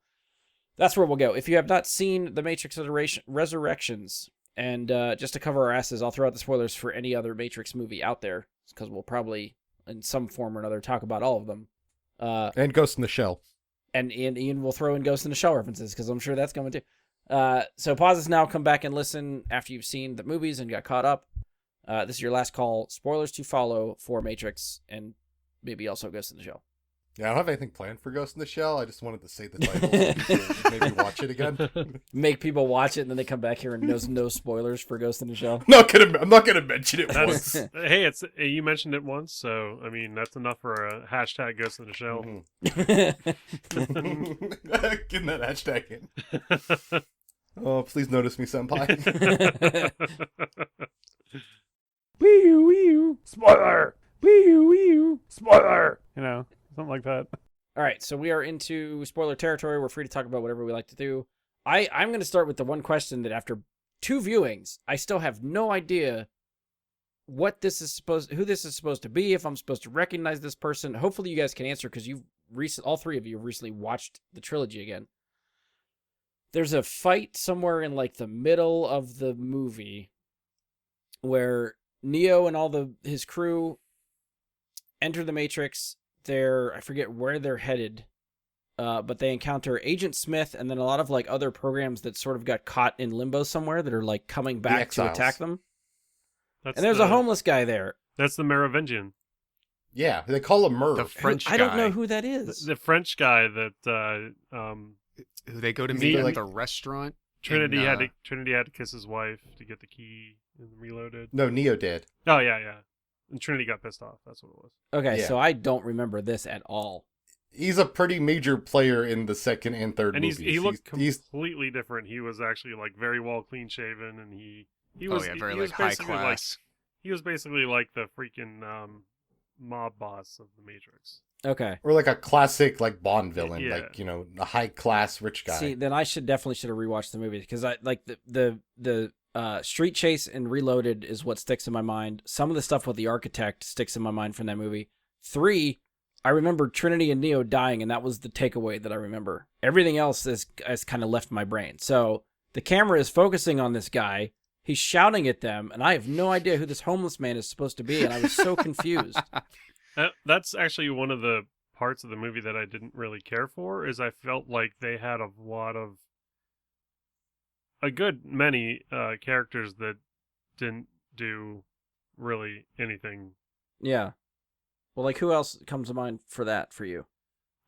that's where we'll go. If you have not seen The Matrix Resurrections, and just to cover our asses, I'll throw out the spoilers for any other Matrix movie out there, because we'll probably, in some form or another, talk about all of them. And Ghost in the Shell. And Ian will throw in Ghost in the Shell references, because I'm sure that's coming too. So pause this now, come back and listen after you've seen the movies and got caught up. This is your last call. Spoilers to follow for Matrix, and maybe also Ghost in the Shell. Yeah, I don't have anything planned for Ghost in the Shell. I just wanted to say the title so maybe watch it again. Make people watch it, and then they come back here and no spoilers for Ghost in the Shell. I'm not gonna mention it once. Hey, you mentioned it once, so I mean that's enough for a hashtag Ghost in the Shell. Getting that hashtag in. Oh, please notice me, senpai. Wee-oo, spoiler! Wee-oo, spoiler! You know, something like that. All right, so we are into spoiler territory. We're free to talk about whatever we like to do. I'm going to start with the one question that after 2 viewings, I still have no idea who this is supposed to be, if I'm supposed to recognize this person. Hopefully you guys can answer, because all 3 of you have recently watched the trilogy again. There's a fight somewhere in like the middle of the movie where Neo and his crew enter the Matrix. I forget where they're headed, but they encounter Agent Smith and then a lot of like other programs that sort of got caught in limbo somewhere that are like coming back to attack them. And there's a homeless guy there. That's the Merovingian. Yeah, they call him Merv. The French guy. I don't know who that is. The French guy that who they go to meet at the restaurant. Trinity had to kiss his wife to get the key and Reloaded. No, Neo did. Oh yeah. And Trinity got pissed off. That's what it was. Okay, Yeah. so I don't remember this at all. He's a pretty major player in the second and third And movies. he looked He's completely different. He was actually like very well clean shaven, and he Oh was yeah, very he like was high basically class. he was basically like the freaking mob boss of the Matrix. Okay. or like a classic like Bond villain, Yeah. like a high class rich guy. See, then I definitely should have rewatched the movie because I like the Street Chase and Reloaded is what sticks in my mind. Some of the stuff with the architect sticks in my mind from that movie. 3, I remember Trinity and Neo dying, and that was the takeaway that I remember. Everything else has kind of left my brain. So the camera is focusing on this guy. He's shouting at them, and I have no idea who this homeless man is supposed to be, and I was so confused. That's actually one of the parts of the movie that I didn't really care for. Is I felt like they had a good many characters that didn't do really anything. Yeah. Well, like, who else comes to mind for that for you?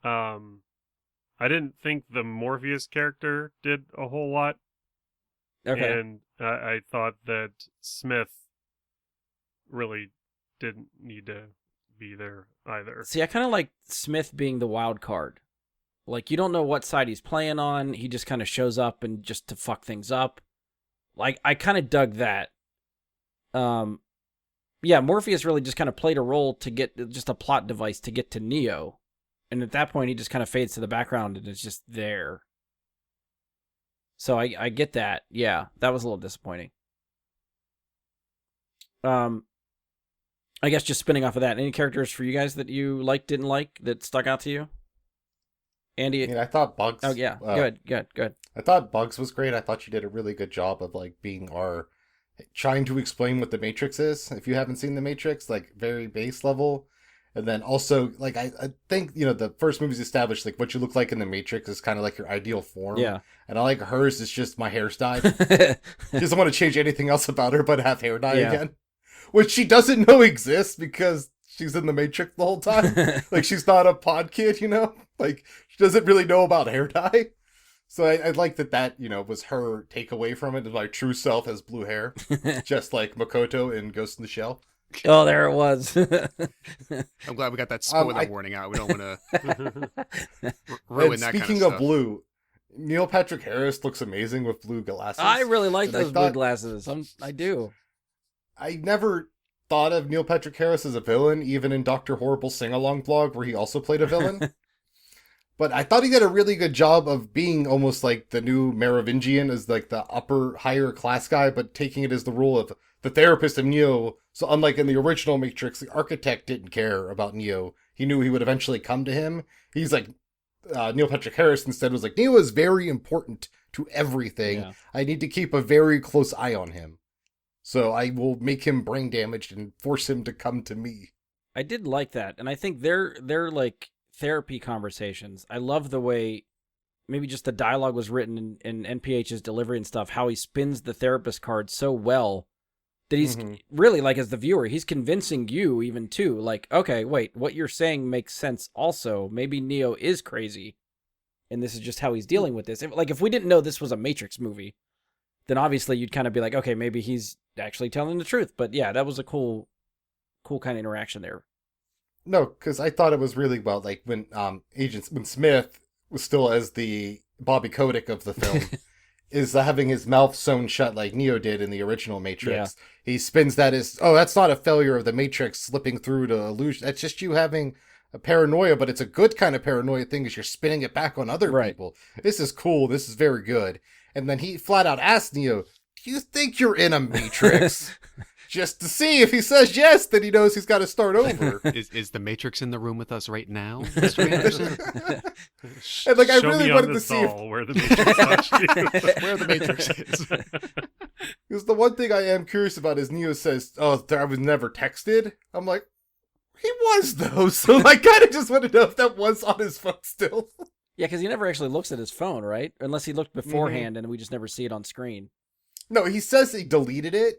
I didn't think the Morpheus character did a whole lot. Okay. And I thought that Smith really didn't need to be there either. See, I kind of like Smith being the wild card. Like, you don't know what side he's playing on. He just kind of shows up and just to fuck things up. Like, I kind of dug that. Yeah, Morpheus really just kind of played a role to get just a plot device to get to Neo. And at that point, he just kind of fades to the background and is just there. So I get that. Yeah, that was a little disappointing. I guess just spinning off of that, any characters for you guys that you liked, didn't like, that stuck out to you? Andy? I thought Bugs. Oh, yeah. Good. I thought Bugs was great. I thought you did a really good job of like being trying to explain what the Matrix is. If you haven't seen the Matrix, like very base level. And then also, like, I think, the first movie's established, like, what you look like in the Matrix is kind of like your ideal form. Yeah. And I like hers is just my hair's dyed. She doesn't want to change anything else about her but have hair dye Yeah. again. Which she doesn't know exists because she's in the Matrix the whole time. Like, she's not a pod kid, Like, she doesn't really know about hair dye. So I like that, was her takeaway from it. My true self has blue hair. Just like Makoto in Ghost in the Shell. Oh, there it was. I'm glad we got that spoiler warning out. We don't want to ruin And that kind of speaking stuff. of blue, Neil Patrick Harris looks amazing with blue glasses. I really like And I those blue thought- glasses. I do. I never thought of Neil Patrick Harris as a villain, even in Dr. Horrible's sing-along blog, where he also played a villain. But I thought he did a really good job of being almost like the new Merovingian, as like the higher class guy, but taking it as the role of the therapist of Neo. So unlike in the original Matrix, the architect didn't care about Neo. He knew he would eventually come to him. He's like, Neil Patrick Harris instead was like, Neo is very important to everything. Yeah. I need to keep a very close eye on him. So I will make him brain damaged and force him to come to me. I did like that, and I think they're like therapy conversations. I love the way maybe just the dialogue was written in NPH's delivery and stuff, how he spins the therapist card so well that he's really, like, as the viewer, he's convincing you even too, like, okay, wait, what you're saying makes sense also. Maybe Neo is crazy, and this is just how he's dealing with this. If we didn't know this was a Matrix movie, then obviously you'd kind of be like, okay, maybe he's actually telling the truth. But yeah, that was a cool kind of interaction there. No, because I thought it was really well, like when when Smith was still as the Bobby Kotick of the film, is having his mouth sewn shut like Neo did in the original Matrix. He spins that as, oh, that's not a failure of the Matrix slipping through to illusion. That's just you having a paranoia, but it's a good kind of paranoia thing, is you're spinning it back on other Right. people. This is cool. This is very good. And then he flat out asked Neo, do you think you're in a Matrix? Just to see if he says yes, then he knows he's got to start over. Is the Matrix in the room with us right now, Mr. Anderson? And, like, I Show really me wanted on to this see if- doll where the Matrix touched you. Where the Matrix is. Because the one thing I am curious about is Neo says, oh, I was never texted. I'm like, he was though. So I kind of just want to know if that was on his phone still. Yeah, because he never actually looks at his phone, right? Unless he looked beforehand and we just never see it on screen. No, he says he deleted it,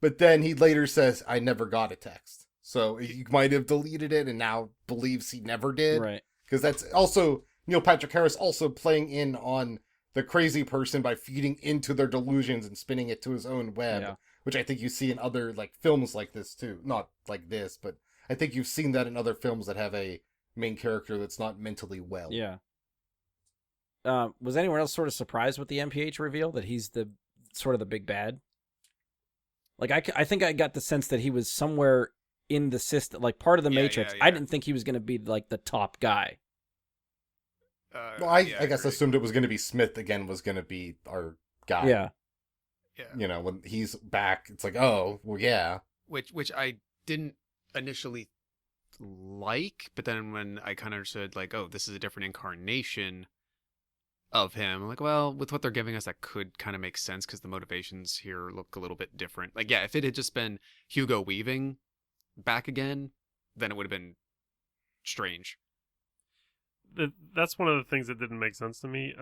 but then he later says, I never got a text. So he might have deleted it and now believes he never did. Right. Because that's also Neil Patrick Harris also playing in on the crazy person by feeding into their delusions and spinning it to his own web. Yeah. which I think you see in other like films like this too. Not like this, but I think you've seen that in other films that have a main character that's not mentally well. Yeah. Was anyone else sort of surprised with the MPH reveal that he's the sort of the big bad? Like I think I got the sense that he was somewhere in the system, like part of the Matrix. yeah. I didn't think he was going to be like the top guy. Well, I yeah, guess agree. assumed it was going to be Smith again. Was going to be our guy. Yeah. Yeah. You know, when he's back, it's like, oh, well, yeah. Which I didn't initially like, but then when I kind of understood, like, oh, this is a different incarnation of him, I'm like, well, with what they're giving us, that could kind of make sense because the motivations here look a little bit different. Like, yeah, if it had just been Hugo Weaving back again, then it would have been strange. That's one of the things that didn't make sense to me.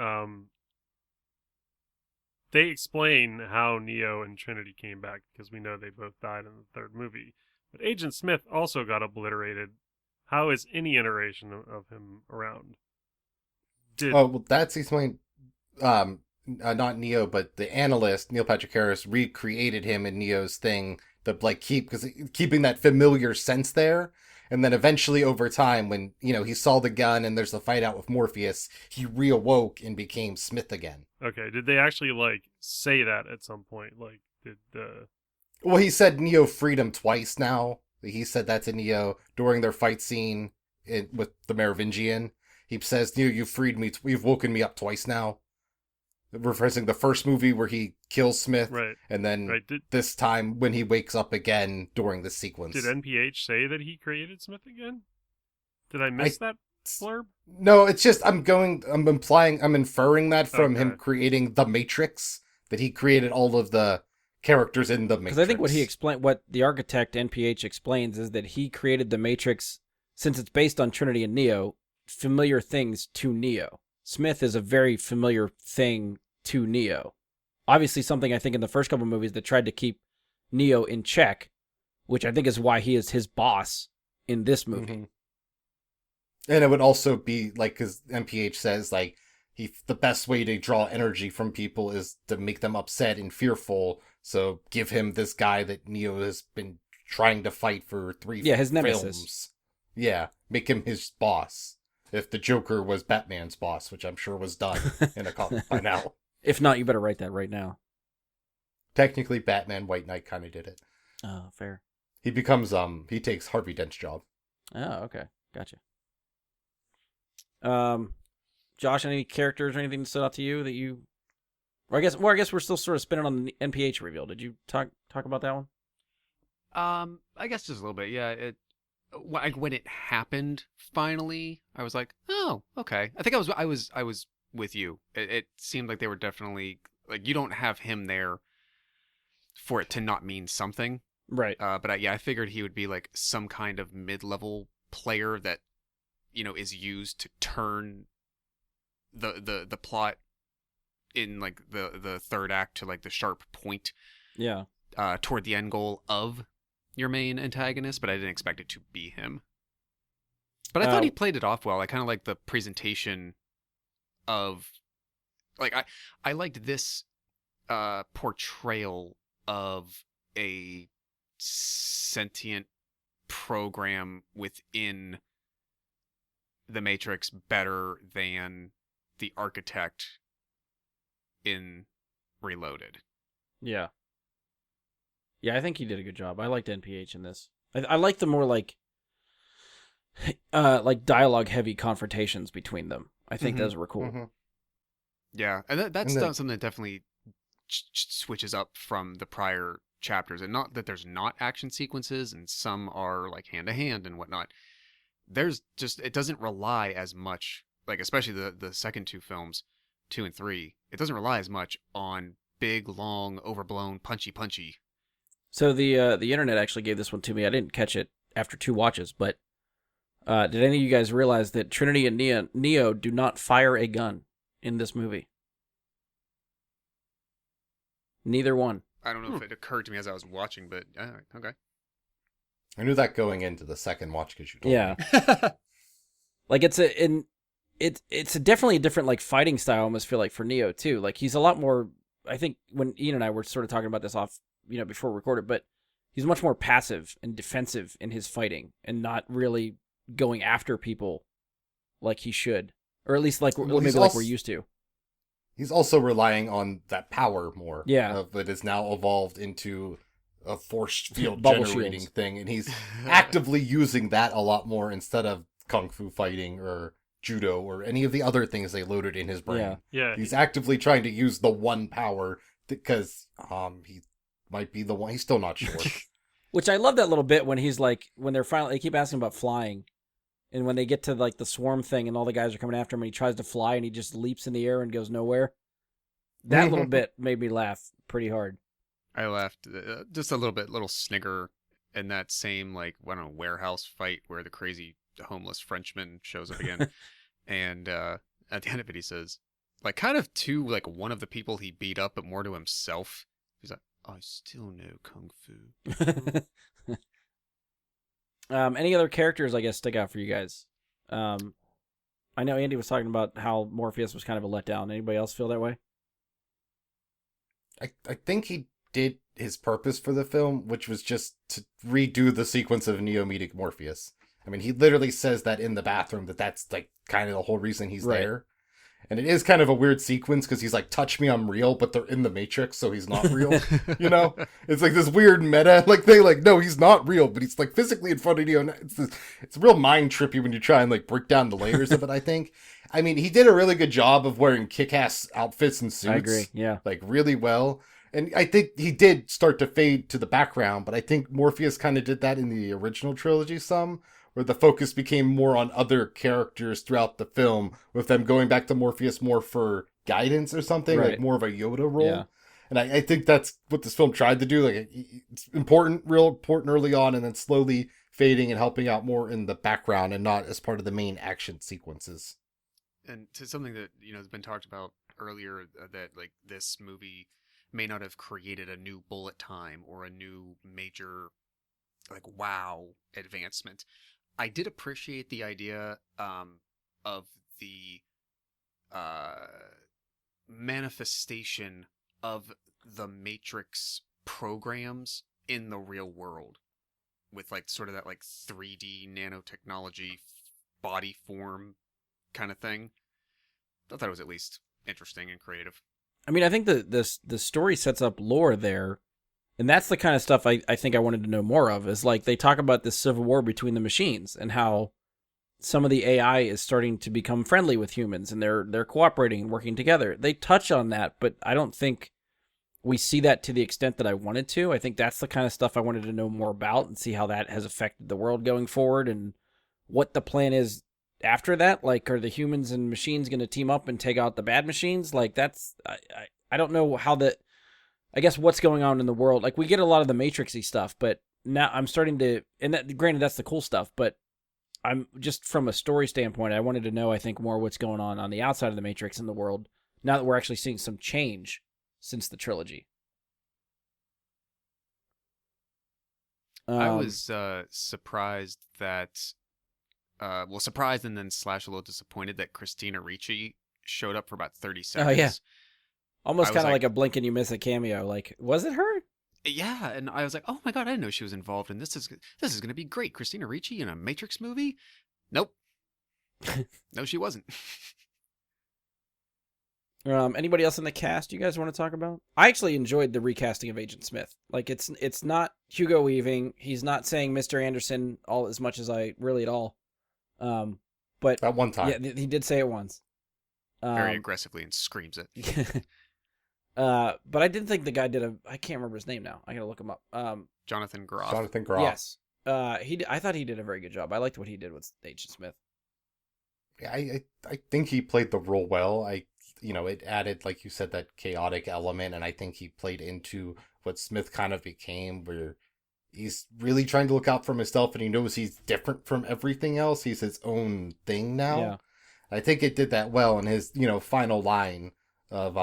They explain how Neo and Trinity came back because we know they both died in the third movie. But Agent Smith also got obliterated. How is any iteration of him around? Oh, well, that's explained. Not Neo, but the analyst Neil Patrick Harris recreated him in Neo's thing to like keeping that familiar sense there. And then eventually, over time, when he saw the gun and there's the fight out with Morpheus, he reawoke and became Smith again. Okay, did they actually like say that at some point? Like, Well, he said Neo freed him twice now. He said that to Neo during their fight scene with the Merovingian. He says, Neo, you've freed me. You've woken me up twice now. Referencing the first movie where he kills Smith. Right. And then Right. this time when he wakes up again during the sequence. Did NPH say that he created Smith again? Did I miss that blurb? No, it's just I'm inferring that from him Okay. creating the Matrix, that he created all of the characters in the Matrix. Because I think what the architect NPH explains is that he created the Matrix, since it's based on Trinity and Neo, familiar things to Neo. Smith is a very familiar thing to Neo. Obviously something I think in the first couple movies that tried to keep Neo in check, which I think is why he is his boss in this movie. Mhm. And it would also be like, because MPH says like the best way to draw energy from people is to make them upset and fearful. So give him this guy that Neo has been trying to fight for his nemesis. films. Yeah, make him his boss. If the Joker was Batman's boss, which I'm sure was done in a comic by now. If not, you better write that right now. Technically, Batman White Knight kind of did it. Oh, fair. He becomes he takes Harvey Dent's job. Oh, okay. Gotcha. Josh, any characters or anything that stood out to you that you... I guess we're still sort of spinning on the NPH reveal. Did you talk about that one? I guess just a little bit. Yeah, when it happened finally, I was like, oh, okay. I think I was with you. It seemed like they were definitely like, you don't have him there for it to not mean something. Right. But I figured he would be like some kind of mid-level player that is used to turn the plot in like the third act to like the sharp point. Yeah. Toward the end goal of your main antagonist, but I didn't expect it to be him. But I thought he played it off well. I kind of like the presentation of, like, I liked this portrayal of a sentient program within the Matrix better than the architect in Reloaded. Yeah. Yeah, I think he did a good job. I liked NPH in this. I like the more like dialogue heavy confrontations between them. I think those were cool. Mm-hmm. Yeah, and that's something that definitely switches up from the prior chapters. And not that there's not action sequences, and some are like hand to hand and whatnot. There's just, it doesn't rely as much, like especially the second two films, 2 and 3. It doesn't rely as much on big, long, overblown, punchy. So the internet actually gave this one to me. I didn't catch it after 2 watches, but did any of you guys realize that Trinity and Neo do not fire a gun in this movie? Neither one. I don't know if it occurred to me as I was watching, but okay. I knew that going into the second watch because you told me. Like it's definitely a different like fighting style. I almost feel like for Neo too. Like he's a lot more. I think when Ian and I were sort of talking about this off before we recorded, but he's much more passive and defensive in his fighting and not really going after people like he should, or at least like maybe like we're used to. He's also relying on that power more. Yeah. That is now evolved into a force field Bubble generating shields. thing, and he's actively using that a lot more instead of kung fu fighting or judo or any of the other things they loaded in his brain. Yeah. Yeah, He's actively trying to use the one power because he might be the one. He's still not sure. Which I love that little bit when he's like, when they keep asking about flying, and when they get to like the swarm thing and all the guys are coming after him and he tries to fly and he just leaps in the air and goes nowhere. That little bit made me laugh pretty hard. I laughed just a little snigger in that same, like, I don't know, warehouse fight where the crazy homeless Frenchman shows up again. And at the end of it, he says, like, kind of to, like, one of the people he beat up, but more to himself. He's like, I still know kung fu. Any other characters, I guess, stick out for you guys? I know Andy was talking about how Morpheus was kind of a letdown. Anybody else feel that way? I think he did his purpose for the film, which was just to redo the sequence of Neo meeting Morpheus. I mean, he literally says that in the bathroom, that's like kind of the whole reason he's Right. there. And it is kind of a weird sequence because he's like, touch me, I'm real, but they're in the Matrix, so he's not real. You know? It's like this weird meta, like they like, no, he's not real, but he's like physically in front of you. And it's real mind trippy when you try and like break down the layers of it, I think. I mean, he did a really good job of wearing kick-ass outfits and suits. I agree, yeah. Like really well. And I think he did start to fade to the background, but I think Morpheus kind of did that in the original trilogy some, where the focus became more on other characters throughout the film, with them going back to Morpheus more for guidance or something, Right. like more of a Yoda role. Yeah. And I think that's what this film tried to do. Like, it's important, real important early on, and then slowly fading and helping out more in the background and not as part of the main action sequences. And to something that, has been talked about earlier, that, like, this movie may not have created a new bullet time or a new major, like, wow advancement. I did appreciate the idea of the manifestation of the Matrix programs in the real world, with like sort of that like 3D nanotechnology body form kind of thing. I thought it was at least interesting and creative. I mean, I think the story sets up lore there, and that's the kind of stuff I think I wanted to know more of, is like they talk about this civil war between the machines and how some of the AI is starting to become friendly with humans and they're cooperating and working together. They touch on that, but I don't think we see that to the extent that I wanted to. I think that's the kind of stuff I wanted to know more about and see how that has affected the world going forward and what the plan is after that. Like, are the humans and machines going to team up and take out the bad machines? Like, that's I don't know how I guess what's going on in the world. Like, we get a lot of the Matrixy stuff, but now I'm starting to, and that, granted, that's the cool stuff, but I'm just from a story standpoint, I wanted to know, I think, more what's going on the outside of the Matrix in the world, now that we're actually seeing some change since the trilogy. I was surprised that, surprised and then / a little disappointed that Christina Ricci showed up for about 30 seconds. yeah. Almost I was kind of like- like a blink and you miss a cameo. Like, was it her? Yeah, and I was like, oh my god, I didn't know she was involved in this. This is going to be great. Christina Ricci in a Matrix movie? Nope. No, she wasn't. Anybody else in the cast you guys want to talk about? I actually enjoyed the recasting of Agent Smith. Like, it's not Hugo Weaving. He's not saying Mr. Anderson all as much as I really at all. But At one time. yeah, he did say it once. Very aggressively and screams it. But I didn't think the guy I can't remember his name now. I gotta look him up. Jonathan Groff. Jonathan Groff. Yes. I thought he did a very good job. I liked what he did with Agent Smith. Yeah, I think he played the role well. It added, like you said, that chaotic element, and I think he played into what Smith kind of became, where he's really trying to look out for himself, and he knows he's different from everything else. He's his own thing now. Yeah. I think it did that well in his, final line of,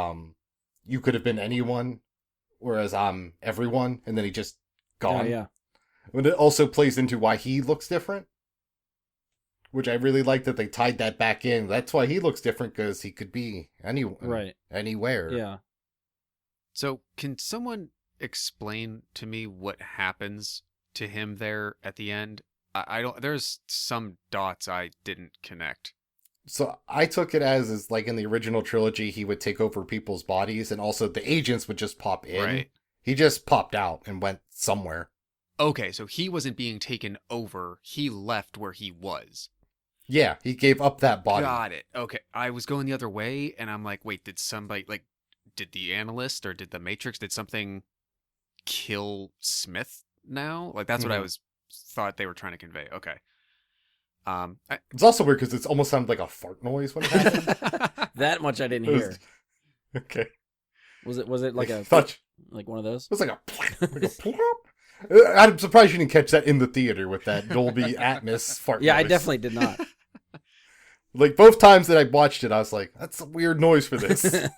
you could have been anyone, whereas I'm everyone, and then he just gone. Yeah. But it also plays into why he looks different, which I really like that they tied that back in. That's why he looks different, because he could be anyone, Right. anywhere. Yeah. So, can someone explain to me what happens to him there at the end. I don't. There's some dots I didn't connect. So I took it as like in the original trilogy, he would take over people's bodies, and also the agents would just pop in. Right. He just popped out and went somewhere. Okay, so he wasn't being taken over. He left where he was. Yeah, he gave up that body. Got it. Okay, I was going the other way, and I'm like, wait, did somebody did the analyst or did the Matrix, did something kill Smith now? Like that's what I Mhm. was thought they were trying to convey. Okay. It's also weird because it almost sounded like a fart noise when it happened. That much I didn't It was- hear. Okay. Was it like I a thought like one of those? it was like a plop. I'm surprised you didn't catch that in the theater with that Dolby Atmos fart Yeah, I noise. definitely did not. Like both times that I watched it, I was like, "That's a weird noise for this." 'Cause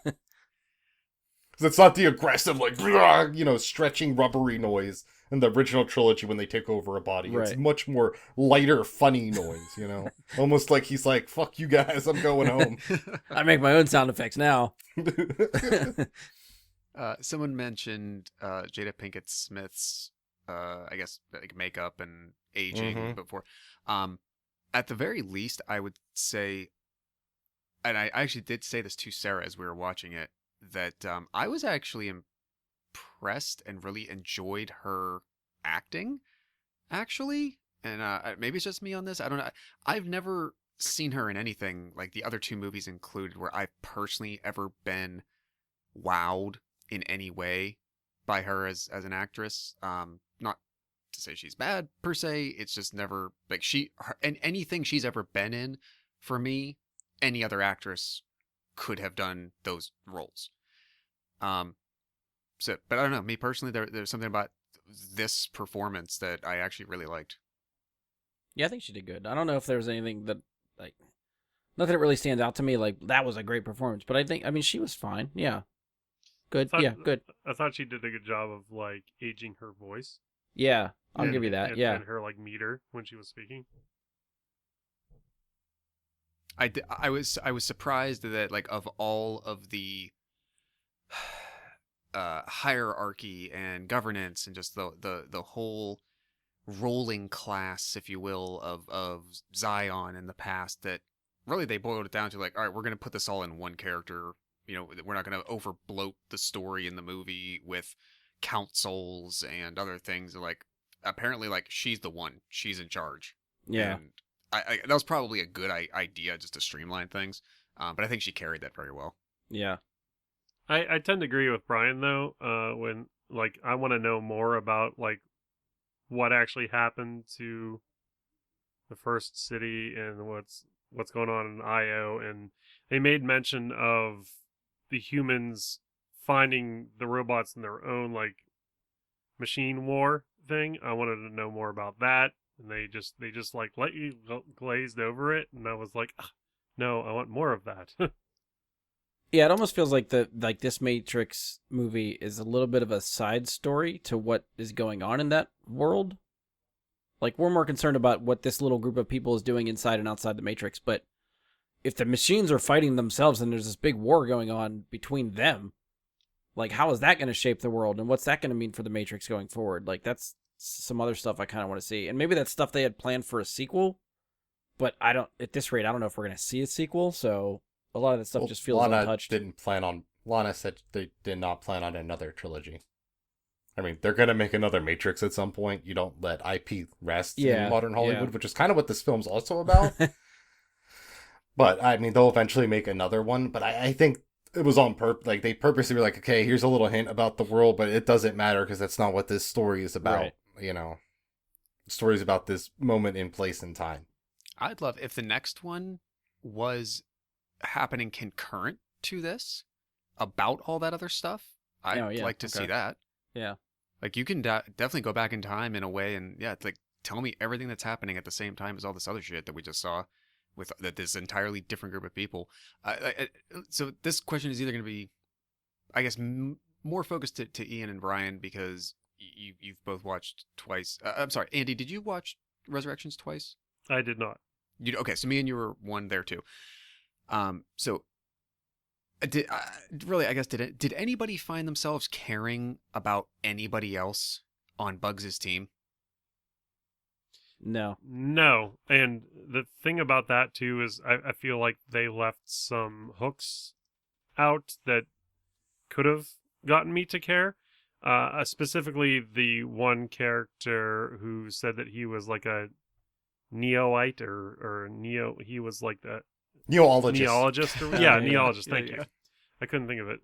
it's not the aggressive, like stretching rubbery noise in the original trilogy when they take over a body. It's Right. much more lighter, funny noise. Almost like he's like, "Fuck you guys, I'm going home." I make my own sound effects now. Someone mentioned Jada Pinkett Smith's, I guess, like makeup and aging Mhm. before. At the very least, I would say, and I actually did say this to Sarah as we were watching it, that I was actually impressed and really enjoyed her acting, actually. And maybe it's just me on this. I don't know. I've never seen her in anything like the other two movies included where I've personally ever been wowed in any way by her as an actress. Not to say she's bad per se. It's just never like and anything she's ever been in for me, any other actress could have done those roles. So, but I don't know. Me personally, there's something about this performance that I actually really liked. Yeah, I think she did good. I don't know if there was anything that like nothing that really stands out to me like that was a great performance, but I mean she was fine. Yeah. Good. thought- Yeah, good. I thought she did a good job of like aging her voice. Yeah. I'll and- give you that. and, Yeah. And her like meter when she was speaking. I was surprised that like of all of the hierarchy and governance and just the whole rolling class, if you will, of Zion in the past, that really they boiled it down to like, all right, we're gonna put this all in one character. We're not gonna over bloat the story in the movie with councils and other things. Like apparently, like she's the one, she's in charge. Yeah. And I that was probably a good idea just to streamline things. But I think she carried that very well. Yeah. I tend to agree with Brian though. When like I want to know more about like what actually happened to the first city and what's going on in Io, and they made mention of the humans finding the robots in their own like machine war thing. I wanted to know more about that, and they just like let you glazed over it, and I was like, no, I want more of that. Yeah, it almost feels like this Matrix movie is a little bit of a side story to what is going on in that world. Like we're more concerned about what this little group of people is doing inside and outside the Matrix, but if the machines are fighting themselves and there's this big war going on between them, like how is that going to shape the world and what's that going to mean for the Matrix going forward? Like that's some other stuff I kind of want to see. And maybe that's stuff they had planned for a sequel, but at this rate I don't know if we're going to see a sequel, so a lot of that stuff just feels Lana untouched. Lana said they did not plan on another trilogy. I mean, they're gonna make another Matrix at some point. You don't let IP rest in modern Hollywood, which is kind of what this film's also about. But I mean, they'll eventually make another one. But I think it was on purpose. Like they purposely were like, okay, here's a little hint about the world, but it doesn't matter because that's not what this story is about. Right. The story's about this moment in place and time. I'd love if the next one was happening concurrent to this about all that other stuff. I'd like to see that. Yeah. Like you can definitely go back in time in a way, and yeah, it's like tell me everything that's happening at the same time as all this other shit that we just saw with this entirely different group of people. So this question is either going to be, I guess, more focused to Ian and Brian because you've both watched twice. I'm sorry, Andy, did you watch Resurrections twice? I did not. Okay, so me and you were one there too. So Really, I guess did anybody find themselves caring about anybody else on Bugs' team? No. No, and the thing about that too is I feel like they left some hooks out that could have gotten me to care. Specifically, the one character who said that he was like a neoite or neo. He was like the Neologist. neologist. Or, Yeah, yeah, neologist. yeah, Thank yeah. you. I couldn't think of it.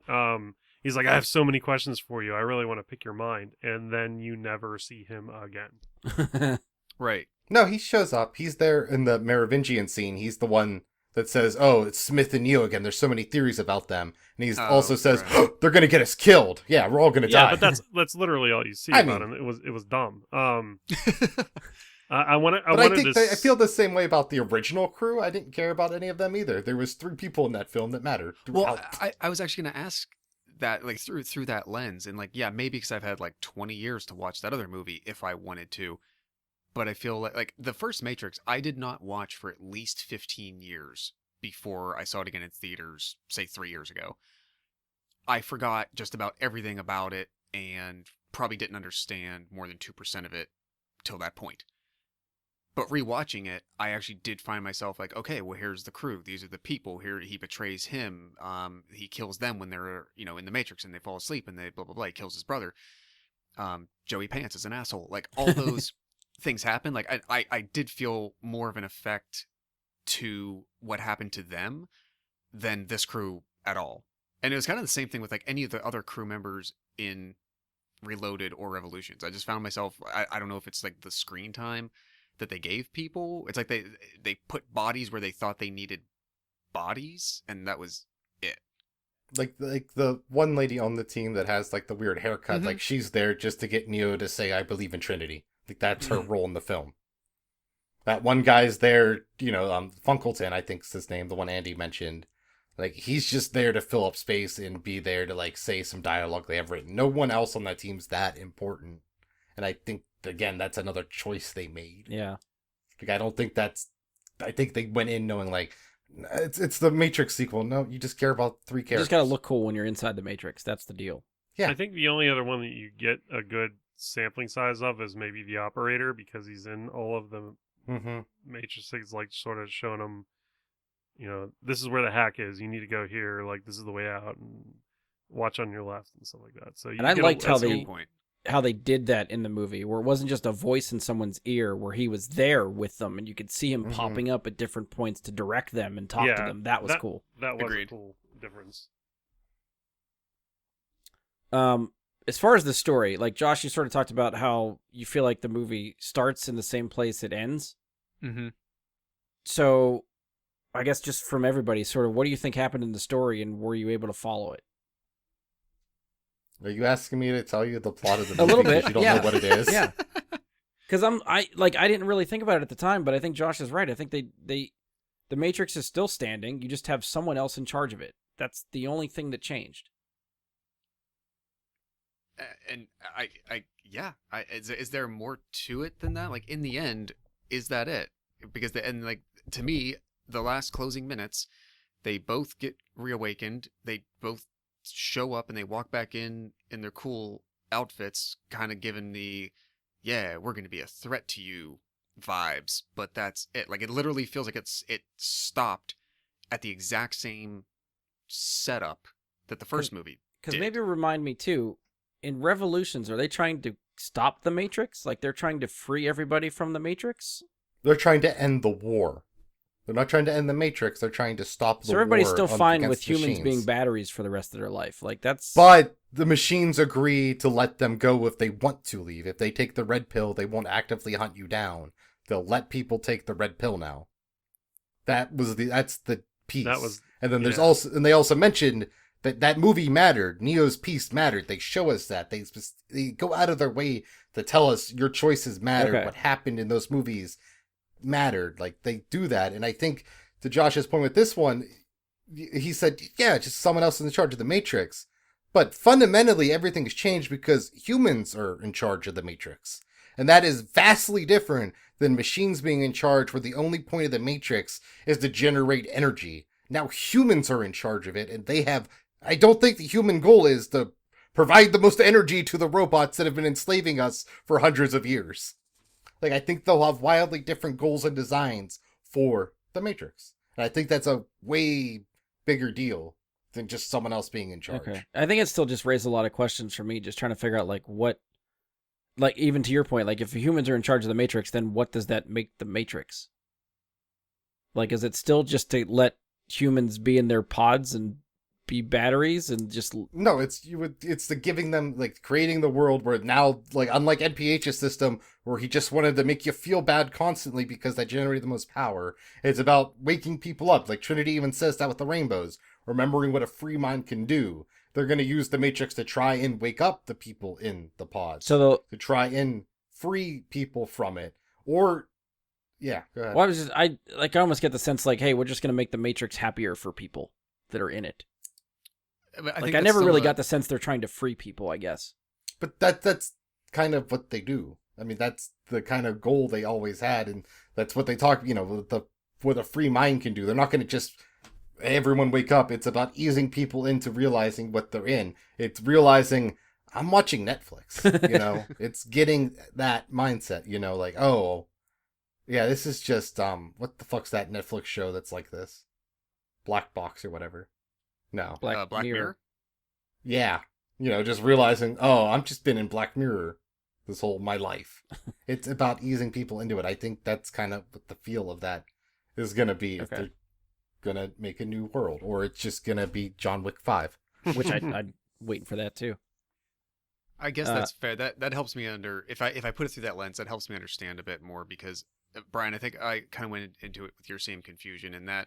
He's like, I have so many questions for you. I really want to pick your mind, and then you never see him again. Right. No, he shows up. He's there in the Merovingian scene. He's the one that says, "Oh, it's Smith and Neo again. There's so many theories about them." And he also says, right. "Oh, they're gonna get us killed. Yeah, we're all gonna Yeah, die." but that's literally all you see I about mean- him. It was dumb. I wanted But I wanted think to. I feel the same way about the original crew. I didn't care about any of them either. There was 3 people in that film that mattered. Well, throughout. I was actually gonna ask that like through that lens, and like yeah, maybe because I've had like 20 years to watch that other movie if I wanted to, but I feel like the first Matrix I did not watch for at least 15 years before I saw it again in theaters, say 3 years ago. I forgot just about everything about it and probably didn't understand more than 2% of it till that point. But rewatching it, I actually did find myself like, okay, well, here's the crew. These are the people. Here, he betrays him. He kills them when they're, in the Matrix and they fall asleep and they blah, blah, blah. He kills his brother. Joey Pants is an asshole. Like, all those things happen. Like, I did feel more of an effect to what happened to them than this crew at all. And it was kind of the same thing with, like, any of the other crew members in Reloaded or Revolutions. I just found myself, I don't know if it's, like, the screen time that they gave people. It's like they put bodies where they thought they needed bodies, and that was it. Like the one lady on the team that has like the weird haircut, Mhm. like she's there just to get Neo to say, "I believe in Trinity." Like that's her role in the film. That one guy's there, Funkleton, I think's his name, the one Andy mentioned. Like he's just there to fill up space and be there to like say some dialogue they have written. No one else on that team's that important. And I think again that's another choice they made. Yeah. Like I think they went in knowing like it's the Matrix sequel. No, you just care about 3 You characters. just gotta look cool when you're inside the Matrix. That's the deal. Yeah. I think the only other one that you get a good sampling size of is maybe the operator because he's in all of the Mm-hmm. matrices, like sort of showing them, this is where the hack is. You need to go here. Like this is the way out, and watch on your left and stuff like that. So you And I get liked how That's a they good point. did that in the movie, where it wasn't just a voice in someone's ear, where he was there with them, and you could see him Mhm. popping up at different points to direct them and talk to Yeah, them. That was cool. That was Agreed. a cool difference. As far as the story, like Josh, you sort of talked about how you feel like the movie starts in the same place it ends. Mm-hmm. So, I guess just from everybody, sort of, what do you think happened in the story, and were you able to follow it? Are you asking me to tell you the plot of the movie? A little 'cause bit, You don't yeah. know what it is. Yeah. Because I didn't really think about it at the time, but I think Josh is right. I think the Matrix is still standing. You just have someone else in charge of it. That's the only thing that changed. And is there more to it than that? Like in the end, is that it? Because to me, the last closing minutes, they both get reawakened. They both show up and they walk back in their cool outfits, kind of given the, yeah, we're going to be a threat to you vibes. But that's it. Like it literally feels like it stopped at the exact same setup that the first movie Because did. maybe remind me too, in Revolutions, are they trying to stop the Matrix? Like they're trying to free everybody from the Matrix? They're trying to end the war. They're not trying to end the Matrix. They're trying to stop the So war. everybody's still fine with against humans machines. being batteries for the rest of their life. Like that's. But the machines agree to let them go if they want to leave. If they take the red pill, they won't actively hunt you down. They'll let people take the red pill now. That's the piece. That was- and then there's yeah. they also mentioned that movie mattered. Neo's piece mattered. They show us that. They go out of their way to tell us your choices mattered. Okay. What happened in those movies mattered. Like they do that. And I think to Josh's point with this one, he said, yeah, just someone else in charge of the Matrix. But fundamentally, everything's changed because humans are in charge of the Matrix. And that is vastly different than machines being in charge, where the only point of the Matrix is to generate energy. Now humans are in charge of it, and they have... I don't think the human goal is to provide the most energy to the robots that have been enslaving us for hundreds of years. Like, I think they'll have wildly different goals and designs for the Matrix. And I think that's a way bigger deal than just someone else being in charge. Okay. I think it still just raised a lot of questions for me, just trying to figure out, like, what... Like, even to your point, like, if humans are in charge of the Matrix, then what does that make the Matrix? Like, is it still just to let humans be in their pods and be batteries and just... No, it's the giving them, like, creating the world where now, like, unlike NPH's system, where he just wanted to make you feel bad constantly because that generated the most power, it's about waking people up. Like, Trinity even says that with the rainbows, remembering what a free mind can do. They're going to use the Matrix to try and wake up the people in the pods. So to try and free people from it. Or, yeah, go ahead. Well, I almost get the sense, like, hey, we're just going to make the Matrix happier for people that are in it. I never really got the sense they're trying to free people, I guess. But that's kind of what they do. I mean, that's the kind of goal they always had, and that's what they talk, what a free mind can do. They're not going to just everyone wake up. It's about easing people into realizing what they're in. It's realizing, I'm watching Netflix, It's getting that mindset, like, oh, yeah, this is just, what the fuck's that Netflix show that's like this? Black Box or whatever. No. Black Mirror? Yeah. Just realizing, oh, I've just been in Black Mirror my life. It's about easing people into it. I think that's kind of what the feel of that is going to be. Okay. If they're going to make a new world, or it's just going to be John Wick 5. Which I'm waiting for that too. I guess that's fair. That helps me if I put it through that lens, that helps me understand a bit more because, Brian, I think I kind of went into it with your same confusion in that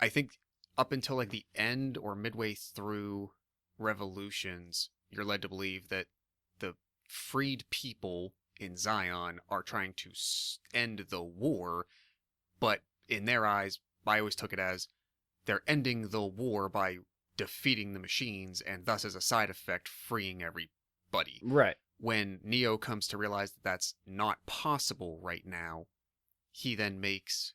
I think up until like the end or midway through Revolutions, you're led to believe that the freed people in Zion are trying to end the war, but in their eyes, I always took it as they're ending the war by defeating the machines and thus as a side effect feeing everybody. Right. When Neo comes to realize that that's not possible right now, he then makes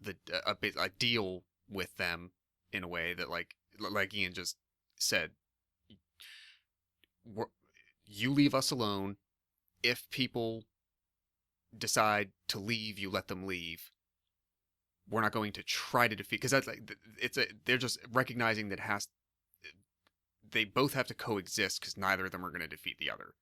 a deal with them in a way that, like Ian just said, you leave us alone. If people decide to leave, you let them leave. We're not going to try to defeat, because that's like they're just recognizing that they both have to coexist because neither of them are going to defeat the other.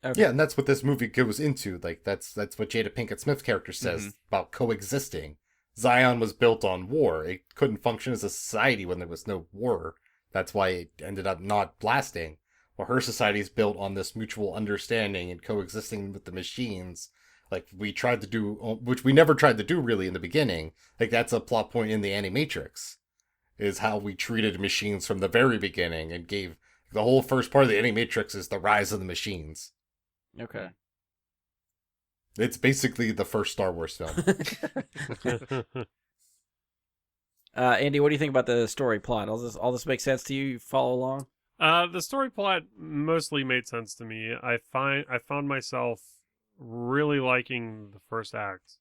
Okay. Yeah, and that's what this movie goes into. Like that's what Jada Pinkett Smith's character says about coexisting. Zion was built on war. It couldn't function as a society when there was no war. That's why it ended up not blasting. Well, her society is built on this mutual understanding and coexisting with the machines. Like we tried to do, which we never tried to do really in the beginning. Like that's a plot point in the Animatrix, is how we treated machines from the very beginning and gave the whole first part of the Animatrix is the rise of the machines. Okay. It's basically the first Star Wars film. Andy, what do you think about the story plot? All this make sense to you? You follow along? The story plot mostly made sense to me. I found myself really liking the first act,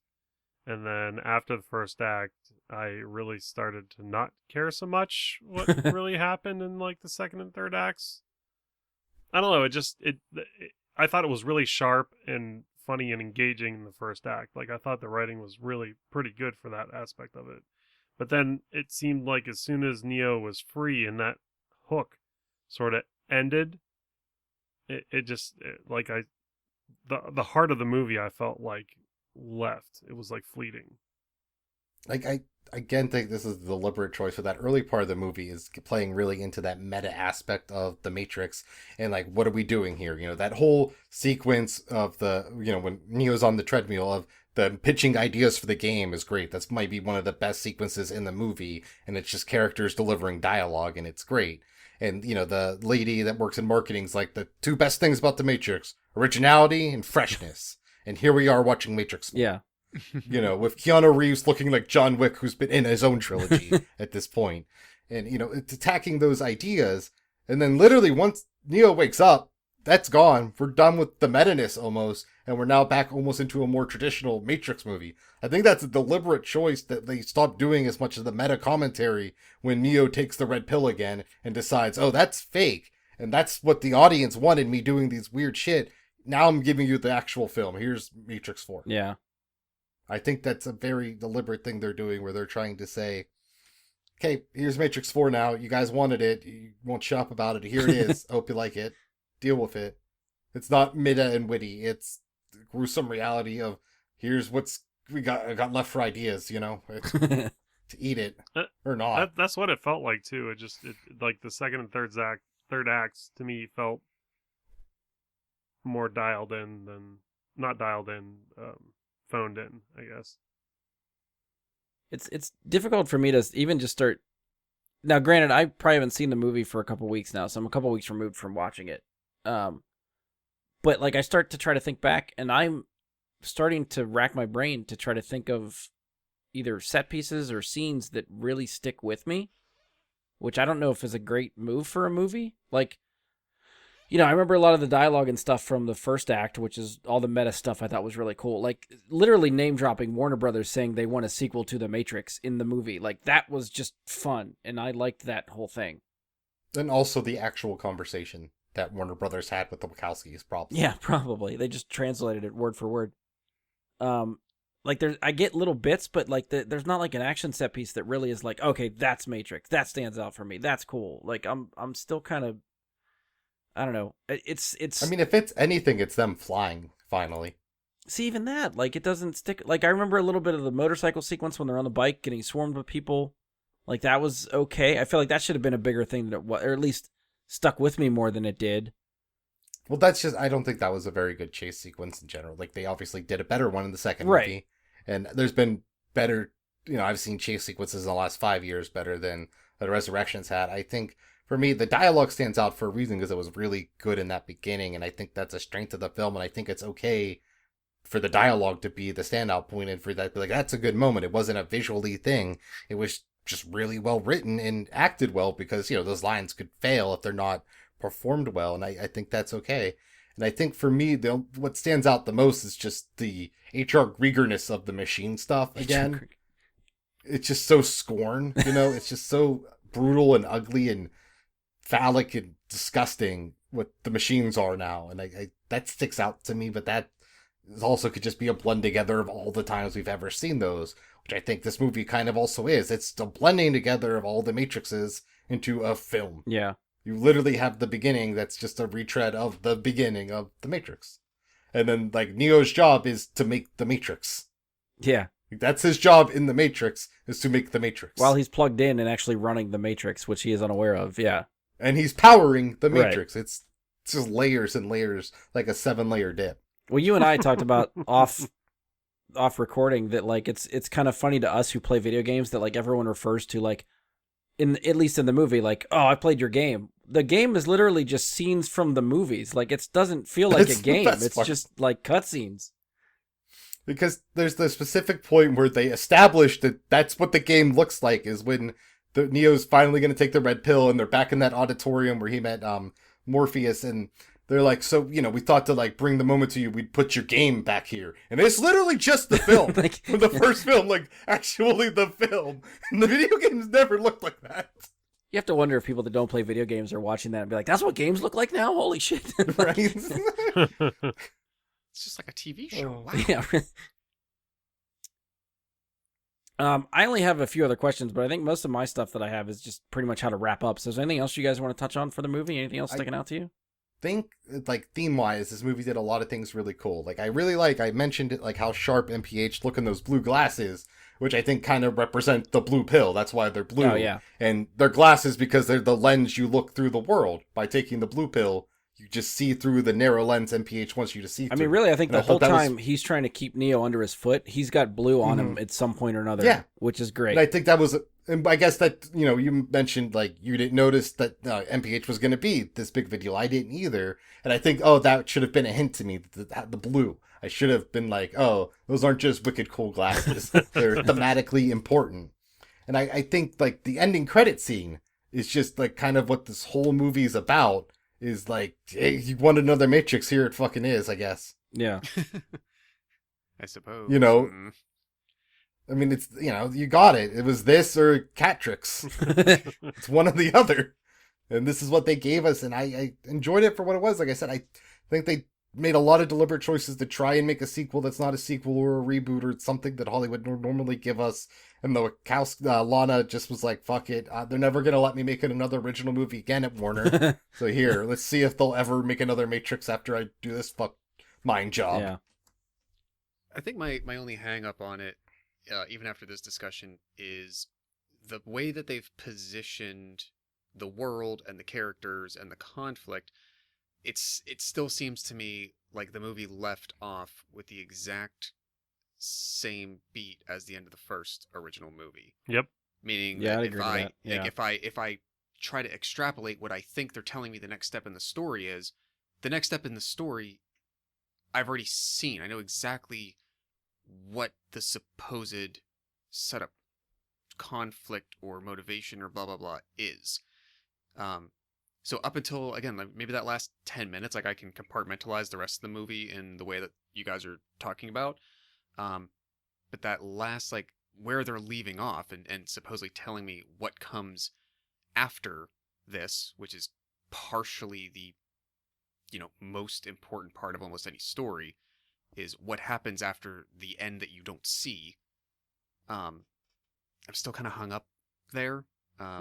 and then after the first act, I really started to not care so much what really happened in like the second and third acts. I don't know. I thought it was really sharp and funny and engaging in the first act. Like I thought the writing was really pretty good for that aspect of it. But then it seemed like as soon as Neo was free and that hook sort of ended, the heart of the movie I felt like left. It was like fleeting. Like I again think this is a deliberate choice. For that early part of the movie is playing really into that meta aspect of the Matrix and like, what are we doing here? That whole sequence of the, when Neo's on the treadmill of the pitching ideas for the game is great. That's might be one of the best sequences in the movie, and it's just characters delivering dialogue, and it's great. And, the lady that works in marketing is like, the two best things about the Matrix, originality and freshness. And here we are watching Matrix. Yeah. With Keanu Reeves looking like John Wick, who's been in his own trilogy at this point. And, it's attacking those ideas. And then literally once Neo wakes up, that's gone. We're done with the meta-ness almost, and we're now back almost into a more traditional Matrix movie. I think that's a deliberate choice that they stopped doing as much of the meta commentary when Neo takes the red pill again and decides, oh, that's fake. And that's what the audience wanted, me doing these weird shit. Now I'm giving you the actual film. Here's Matrix 4. Yeah. I think that's a very deliberate thing they're doing where they're trying to say, okay, here's Matrix 4 now. You guys wanted it. You won't shut up about it. Here it is. Hope you like it. Deal with it. It's not meta and witty. It's the gruesome reality of here's what's we got left for ideas, you know? It's, to eat it or not. That's what it felt like too. It like the second and third acts to me felt more dialed in than not dialed in, phoned in, I guess. It's difficult for me to even just start. Now, granted, I probably haven't seen the movie for a couple weeks now, so I'm a couple weeks removed from watching it. But like I start to try to think back, and I'm starting to rack my brain to try to think of either set pieces or scenes that really stick with me, which I don't know if is a great move for a movie. Like, you know, I remember a lot of the dialogue and stuff from the first act, which is all the meta stuff I thought was really cool. Like, literally name-dropping Warner Brothers saying they want a sequel to The Matrix in the movie. Like, that was just fun, and I liked that whole thing. And also the actual conversation that Warner Brothers had with the Wachowskis, probably. Yeah, probably. They just translated it word for word. Like, I get little bits, but, like, there's not, like, an action set piece that really is like, okay, that's Matrix. That stands out for me. That's cool. Like, I'm still kind of... I don't know. It's. I mean, if it's anything, it's them flying, finally. See, even that, like, it doesn't stick. Like, I remember a little bit of the motorcycle sequence when they're on the bike getting swarmed with people. Like, that was okay. I feel like that should have been a bigger thing than it was, or at least stuck with me more than it did. Well, that's just, I don't think that was a very good chase sequence in general. Like, they obviously did a better one in the second movie. And there's been better, you know, I've seen chase sequences in the last 5 years better than the Resurrections had. I think, for me, the dialogue stands out for a reason because it was really good in that beginning. And I think that's a strength of the film. And I think it's okay for the dialogue to be the standout point and for that to be like, that's a good moment. It wasn't a visually thing. It was just really well written and acted well because, you know, those lines could fail if they're not performed well. And I think that's okay. And I think for me, what stands out the most is just the H.R. Giegerness of the machine stuff again. It's just so scorn, you know, it's just so brutal and ugly and phallic and disgusting what the machines are now. And I that sticks out to me, but that also could just be a blend together of all the times we've ever seen those, which I think this movie kind of also is. It's the blending together of all the Matrixes into a film. Yeah. You literally have the beginning that's just a retread of the beginning of the Matrix. And then, like, Neo's job is to make the Matrix. Yeah. That's his job in the Matrix, is to make the Matrix. While he's plugged in and actually running the Matrix, which he is unaware of, yeah. And he's powering the Matrix. Right. It's just layers and layers, like a 7-layer dip. Well, you and I talked about off recording that, like, it's kind of funny to us who play video games that, like, everyone refers to, like, at least in the movie, like, oh, I played your game. The game is literally just scenes from the movies. Like, it doesn't feel like a game. It's just like cutscenes. Because there's the specific point where they establish that that's what the game looks like, is when the Neo's finally going to take the red pill and they're back in that auditorium where he met Morpheus, and they're like, so, you know, we thought to, like, bring the moment to you, we'd put your game back here. And it's literally just the film. Like, from the first film, like, actually the film. And the video games never looked like that. You have to wonder if people that don't play video games are watching that and be like, that's what games look like now? Holy shit. Right? It's just like a TV show. Wow. Yeah. I only have a few other questions, but I think most of my stuff that I have is just pretty much how to wrap up. So is there anything else you guys want to touch on for the movie? Anything else sticking out to you? Think, like, theme-wise, this movie did a lot of things really cool. Like, I mentioned it, like, how sharp MPH look in those blue glasses, which I think kind of represent the blue pill. That's why they're blue. Oh, yeah. And they're glasses because they're the lens you look through the world. By taking the blue pill, you just see through the narrow lens MPH wants you to see through. I mean, really, I think the whole time he's trying to keep Neo under his foot, he's got blue on him at some point or another. Yeah. Which is great. And I think that was, and I guess that, you know, you mentioned, like, you didn't notice that MPH was going to be this big video. I didn't either. And I think, oh, that should have been a hint to me, the blue. I should have been like, oh, those aren't just wicked cool glasses. They're thematically important. And I think, like, the ending credit scene is just, like, kind of what this whole movie is about, is like, hey, you want another Matrix? Here it fucking is, I guess. Yeah. I suppose. You know, Mm. I mean, it's, you got it. It was this or Catrix. It's one or the other. And this is what they gave us, and I enjoyed it for what it was. Like I said, I think they made a lot of deliberate choices to try and make a sequel that's not a sequel or a reboot or something that Hollywood normally give us. And the Lana just was like, fuck it. They're never going to let me make another original movie again at Warner. So here, let's see if they'll ever make another Matrix after I do this mind job. Yeah. I think my only hang up on it, even after this discussion, is the way that they've positioned the world and the characters and the conflict. It still seems to me like the movie left off with the exact same beat as the end of the first original movie. Yep. Meaning Yeah, that I'd agree with that. Yeah. if I try to extrapolate what I think they're telling me the next step in the story is, the next step in the story I've already seen. I know exactly what the supposed setup conflict or motivation or blah blah blah is. So up until, again, like maybe that last 10 minutes, like I can compartmentalize the rest of the movie in the way that you guys are talking about. But that last, like, where they're leaving off and supposedly telling me what comes after this, which is partially the, most important part of almost any story, is what happens after the end that you don't see. I'm still kind of hung up there.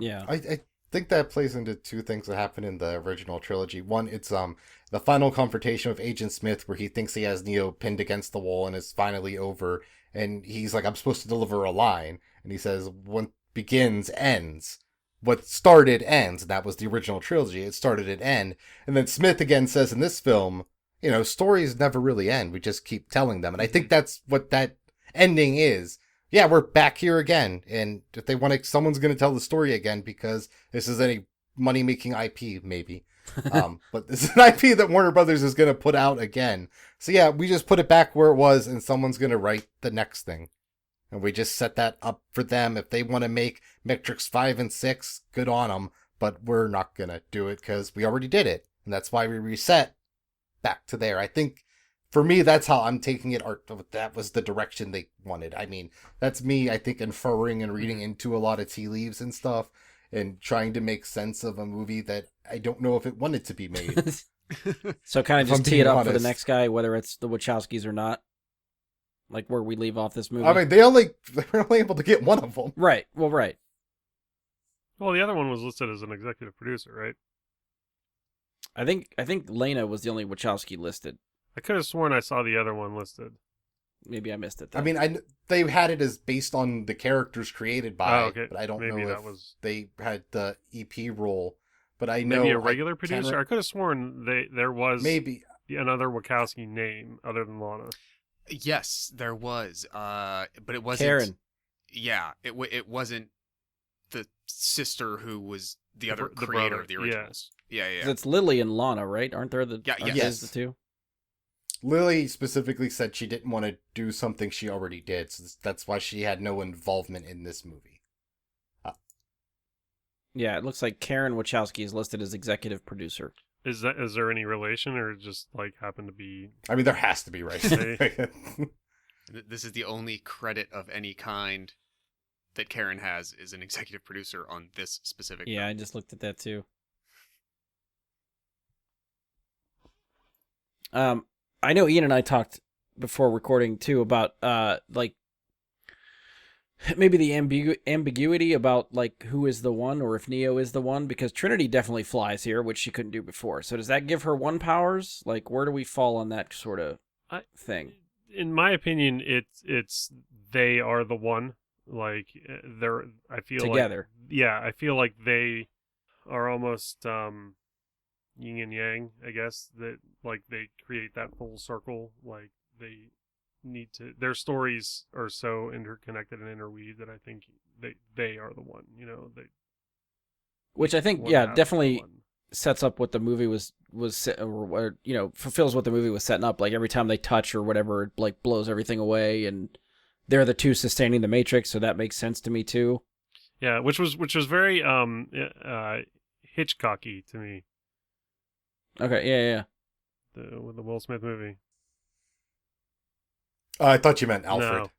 Yeah. I think that plays into two things that happen in the original trilogy. One, it's the final confrontation with Agent Smith where he thinks he has Neo pinned against the wall and it's finally over, and he's like, I'm supposed to deliver a line, and he says, what begins ends. What started ends. And that was the original trilogy. It started at end. And then Smith again says in this film, stories never really end. We just keep telling them. And I think that's what that ending is. Yeah, we're back here again, and if they want to, someone's going to tell the story again because this is a money-making IP, maybe. But this is an IP that Warner Brothers is going to put out again. So yeah, we just put it back where it was, and someone's going to write the next thing. And we just set that up for them. If they want to make Matrix 5 and 6, good on them, but we're not going to do it because we already did it. And that's why we reset back to there. I think, for me, that's how I'm taking it. That was the direction they wanted. I mean, that's me, I think, inferring and reading into a lot of tea leaves and stuff and trying to make sense of a movie that I don't know if it wanted to be made. So kind of If I'm just tee it being up for the honest. next guy, whether it's the Wachowskis or not. Like where we leave off this movie. I mean, they were only able to get one of them. Right. Well, right. Well, the other one was listed as an executive producer, right? I think Lena was the only Wachowski listed. I could have sworn I saw the other one listed. Maybe I missed it. I Then. mean, they had it as based on the characters created by, Oh, okay. but I don't Maybe know that if was- they had the EP role. But I know Maybe a regular I can't producer. I could have sworn there was maybe. another Wachowski name other than Lana. Yes, there was. But it wasn't. Karen. Yeah, it wasn't the sister who was the The other br- the creator brother, of the yeah. originals. Yeah, yeah. 'Cause it's Lily and Lana, right? Aren't there the? Yeah, aren't yes. those the two? Lily specifically said she didn't want to do something she already did, so that's why she had no involvement in this movie. Yeah, it looks like Karen Wachowski is listed as executive producer. Is there any relation, or just like happened to be? I mean, there has to be, right? This is the only credit of any kind that Karen has, is an executive producer on this specific Yeah, I film. just looked at that too. I know Ian and I talked before recording too about like maybe the ambiguity about like who is the one or if Neo is the one, because Trinity definitely flies here, which she couldn't do before. So does that give her one powers? Like where do we fall on that sort of thing? In my opinion, it's they are the one. Like they're. I feel Together. I feel like they are almost yin and yang. I guess that like they create that full circle. Like they need to. Their stories are so interconnected and interweaved that I think they are the one. Which I think, one yeah, has the definitely one. sets up what the movie was or fulfills what the movie was setting up. Like every time they touch or whatever, it like blows everything away, and they're the two sustaining the Matrix, so that makes sense to me too. Yeah, which was very Hitchcocky to me. Okay, yeah. With the Will Smith movie. I thought you meant Alfred.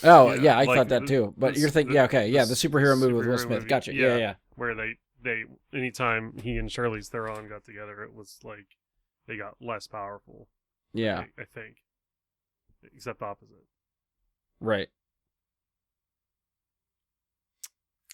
Oh, Yeah, yeah, I like thought that too. But you're thinking, yeah, okay, yeah, the superhero movie with Will superhero Smith. movie, Gotcha. Yeah. Where they anytime he and Charlize Theron got together, it was like they got less powerful. Yeah, I think, except opposite. right.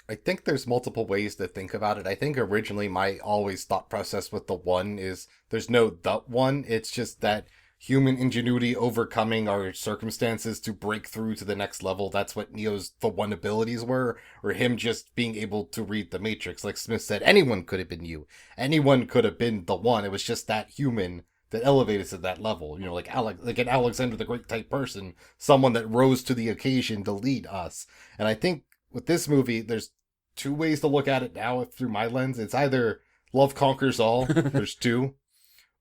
I think there's multiple ways to think about it. I think originally my always thought process with the one is there's no the one. It's just that human ingenuity overcoming our circumstances to break through to the next level. That's what Neo's the one abilities were, or him just being able to read the Matrix. Like Smith said, anyone could have been you. Anyone could have been the one. It was just that human that elevated to that level. You know, like like an Alexander the Great type person, someone that rose to the occasion to lead us. And I think with this movie, there's two ways to look at it now through my lens. It's either love conquers all, there's two,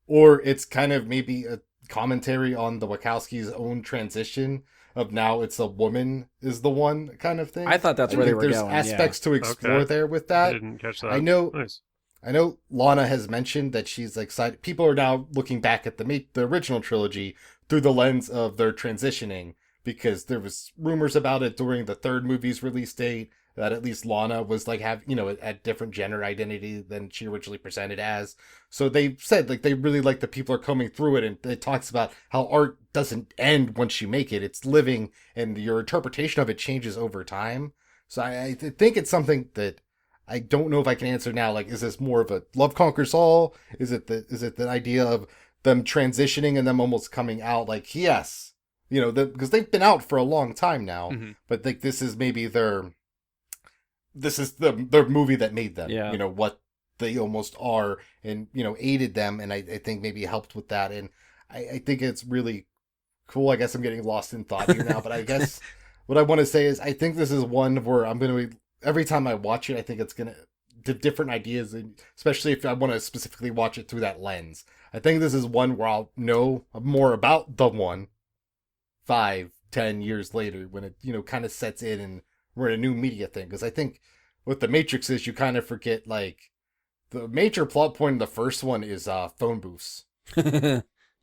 or it's kind of maybe a commentary on the Wachowskis' own transition of now it's a woman is the one kind of thing. I thought that's I where they think were there's going. aspects to explore Okay. there with I that. didn't catch that. I know Nice. I know Lana has mentioned that she's excited. People are now looking back at the original trilogy through the lens of their transitioning, because there was rumors about it during the third movie's release date that at least Lana was like a different gender identity than she originally presented as. So they said like they really like the people are coming through it, and it talks about how art doesn't end once you make it; it's living, and your interpretation of it changes over time. So I think it's something that I don't know if I can answer now. Like, is this more of a love conquers all? Is it the idea of them transitioning and them almost coming out? Like, yes, because they've been out for a long time now, Mhm. but like this is maybe their movie that made them. Yeah. What they almost are, and aided them, and I think maybe helped with that. And I think it's really cool. I guess I'm getting lost in thought here now, but I guess what I want to say is I think this is one where I'm going to every time I watch it, I think it's gonna different ideas, and especially if I want to specifically watch it through that lens. I think this is one where I'll know more about the one 5-10 years later when it kind of sets in and we're in a new media thing. Because I think with the Matrix is you kind of forget like the major plot point in the first one is phone booths.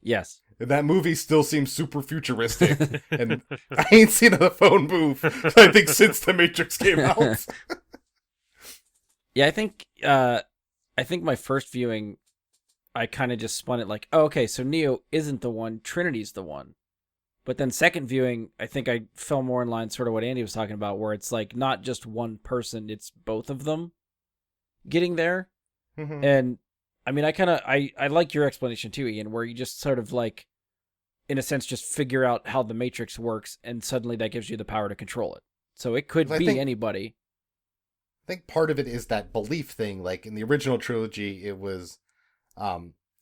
Yes. And that movie still seems super futuristic, and I ain't seen a phone booth, I think, since The Matrix came out. Yeah, I think my first viewing, I kind of just spun it like, oh, okay, so Neo isn't the one, Trinity's the one. But then second viewing, I think I fell more in line sort of what Andy was talking about, where it's like not just one person, it's both of them getting there. Mhm. And I mean, I like your explanation too, Ian, where you just sort of like, in a sense, just figure out how the Matrix works, and suddenly that gives you the power to control it. So it could I be think- anybody. I think part of it is that belief thing. Like in the original trilogy, it was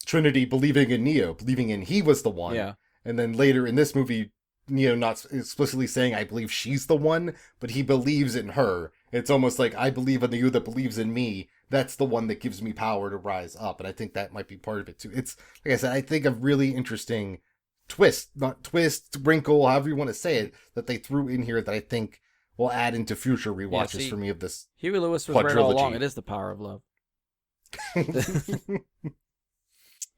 Trinity believing in Neo, believing in he was the one. Yeah. And then later in this movie, Neo not explicitly saying, I believe she's the one, but he believes in her. It's almost like, I believe in the you that believes in me. That's the one that gives me power to rise up. And I think that might be part of it too. It's, like I said, I think a really interesting twist, wrinkle, however you want to say it, that they threw in here that I think will add into future rewatches see, for me of this. Huey Lewis was right all quadrilogy. along. It is the power of love.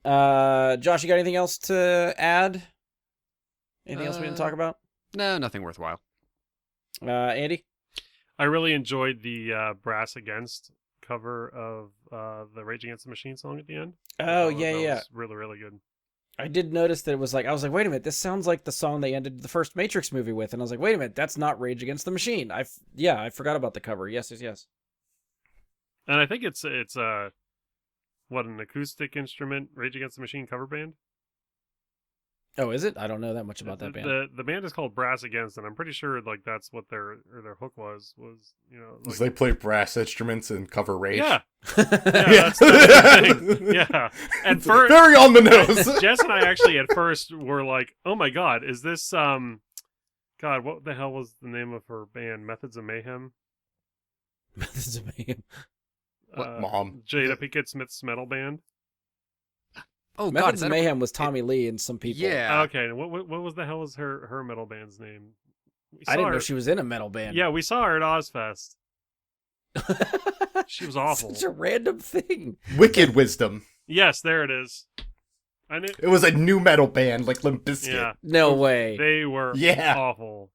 Josh, you got anything else to add? Anything else we didn't talk about? No, nothing worthwhile. Andy? I really enjoyed the Brass Against cover of the Rage Against the Machine song at the end. Oh, That yeah. was really, really good. I did notice that it was like, I was like, wait a minute, this sounds like the song they ended the first Matrix movie with. And I was like, wait a minute, that's not Rage Against the Machine. I forgot about the cover. Yes. And I think it's what, an acoustic instrument Rage Against the Machine cover band? Oh, is it? I don't know that much about that band. The band is called Brass Against, and I'm pretty sure like that's what their hook was like, They play brass instruments and cover Rage. yeah, Yeah. that's the thing. Yeah. And first, very on the nose. Jess and I actually at first were like, "Oh my god, is this God? What the hell was the name of her band? Methods of Mayhem." This is amazing. What, Mom? Jada Pinkett Smith's metal band. Oh God, Methods is of that Mayhem was Tommy Lee and some people. Yeah. Okay, and what was the hell was her metal band's name? We I saw didn't know her- she was in a metal band. Yeah, we saw her at Ozfest. She was awful. Such a random thing. Wicked Wisdom. Yes, there it is. I knew. It was a new metal band like Limp Bizkit. Yeah, No way. they were Yeah. awful.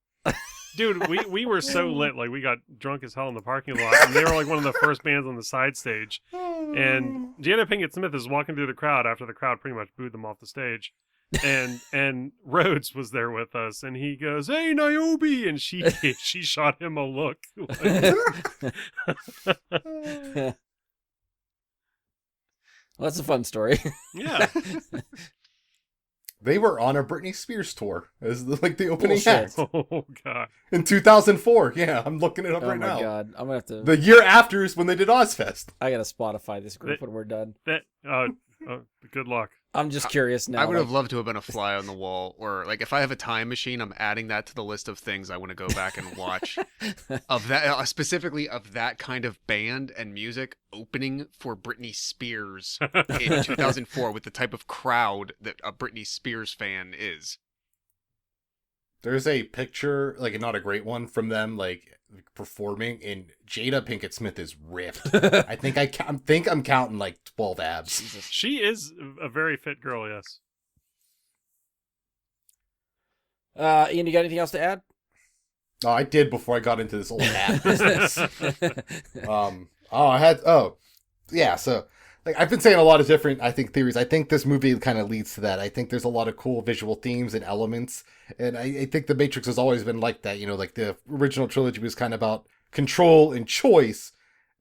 Dude, we were so lit, like we got drunk as hell in the parking lot, and they were like one of the first bands on the side stage. And Jada Pinkett Smith is walking through the crowd after the crowd pretty much booed them off the stage. And Rhodes was there with us, and he goes, "Hey, Niobe," and she shot him a look. Well, that's a fun story. Yeah, They were on a Britney Spears tour as the opening Bullshit. act oh god, in 2004. Yeah, I'm looking it up Oh right my now. god. I'm gonna have to The year after is when they did Ozfest. I gotta Spotify this group when we're done. that good luck. I'm just curious now. I would like- have loved to have been a fly on the wall, or like if I have a time machine, I'm adding that to the list of things I want to go back and watch of that specifically of that kind of band and music opening for Britney Spears in 2004 with the type of crowd that a Britney Spears fan is. There's a picture, like not a great one, from them like performing, and Jada Pinkett Smith is ripped. I think I'm counting like 12 abs. Jesus. She is a very fit girl. Yes. Ian, you got anything else to add? Oh, I did before I got into this old ab business. Yeah, so like I've been saying a lot of different, I think, theories. I think this movie kind of leads to that. I think there's a lot of cool visual themes and elements, and I think The Matrix has always been like that. You know, like the original trilogy was kind of about control and choice,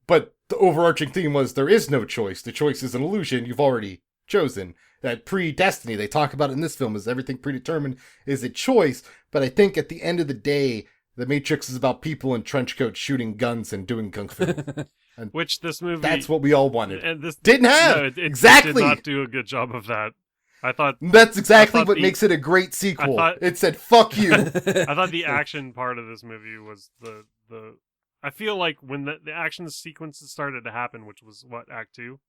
but the overarching theme was there is no choice. The choice is an illusion you've already chosen. That pre-destiny, they talk about it in this film, is everything predetermined is a choice. But I think at the end of the day, The Matrix is about people in trench coats shooting guns and doing kung fu. Which this movie. That's what we all wanted. And this Didn't have! No, it Exactly! did not do a good job of that. I thought That's exactly I thought what the- makes it a great sequel. I thought- It said, fuck you. I thought the action part of this movie was the. I feel like when the action sequences started to happen, which was what, Act 2,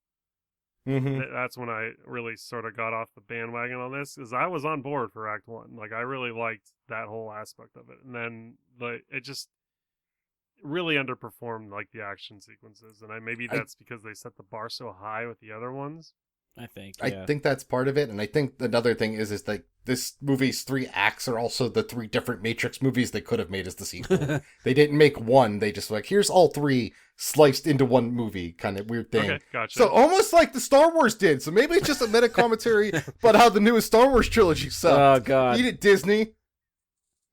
hmm that's when I really sort of got off the bandwagon on this, because I was on board for Act 1. Like, I really liked that whole aspect of it. And then it just really underperformed, like, the action sequences. And maybe that's because they set the bar so high with the other ones. I think. I Yeah. think that's part of it. And I think another thing is that this movie's 3 acts are also the 3 different Matrix movies they could have made as the sequel. They didn't make one. They just like, here's all 3 sliced into one movie kind of weird thing. Okay, gotcha. So almost like the Star Wars did. So maybe it's just a meta commentary about how the newest Star Wars trilogy sucked. Oh god. Eat it, Disney.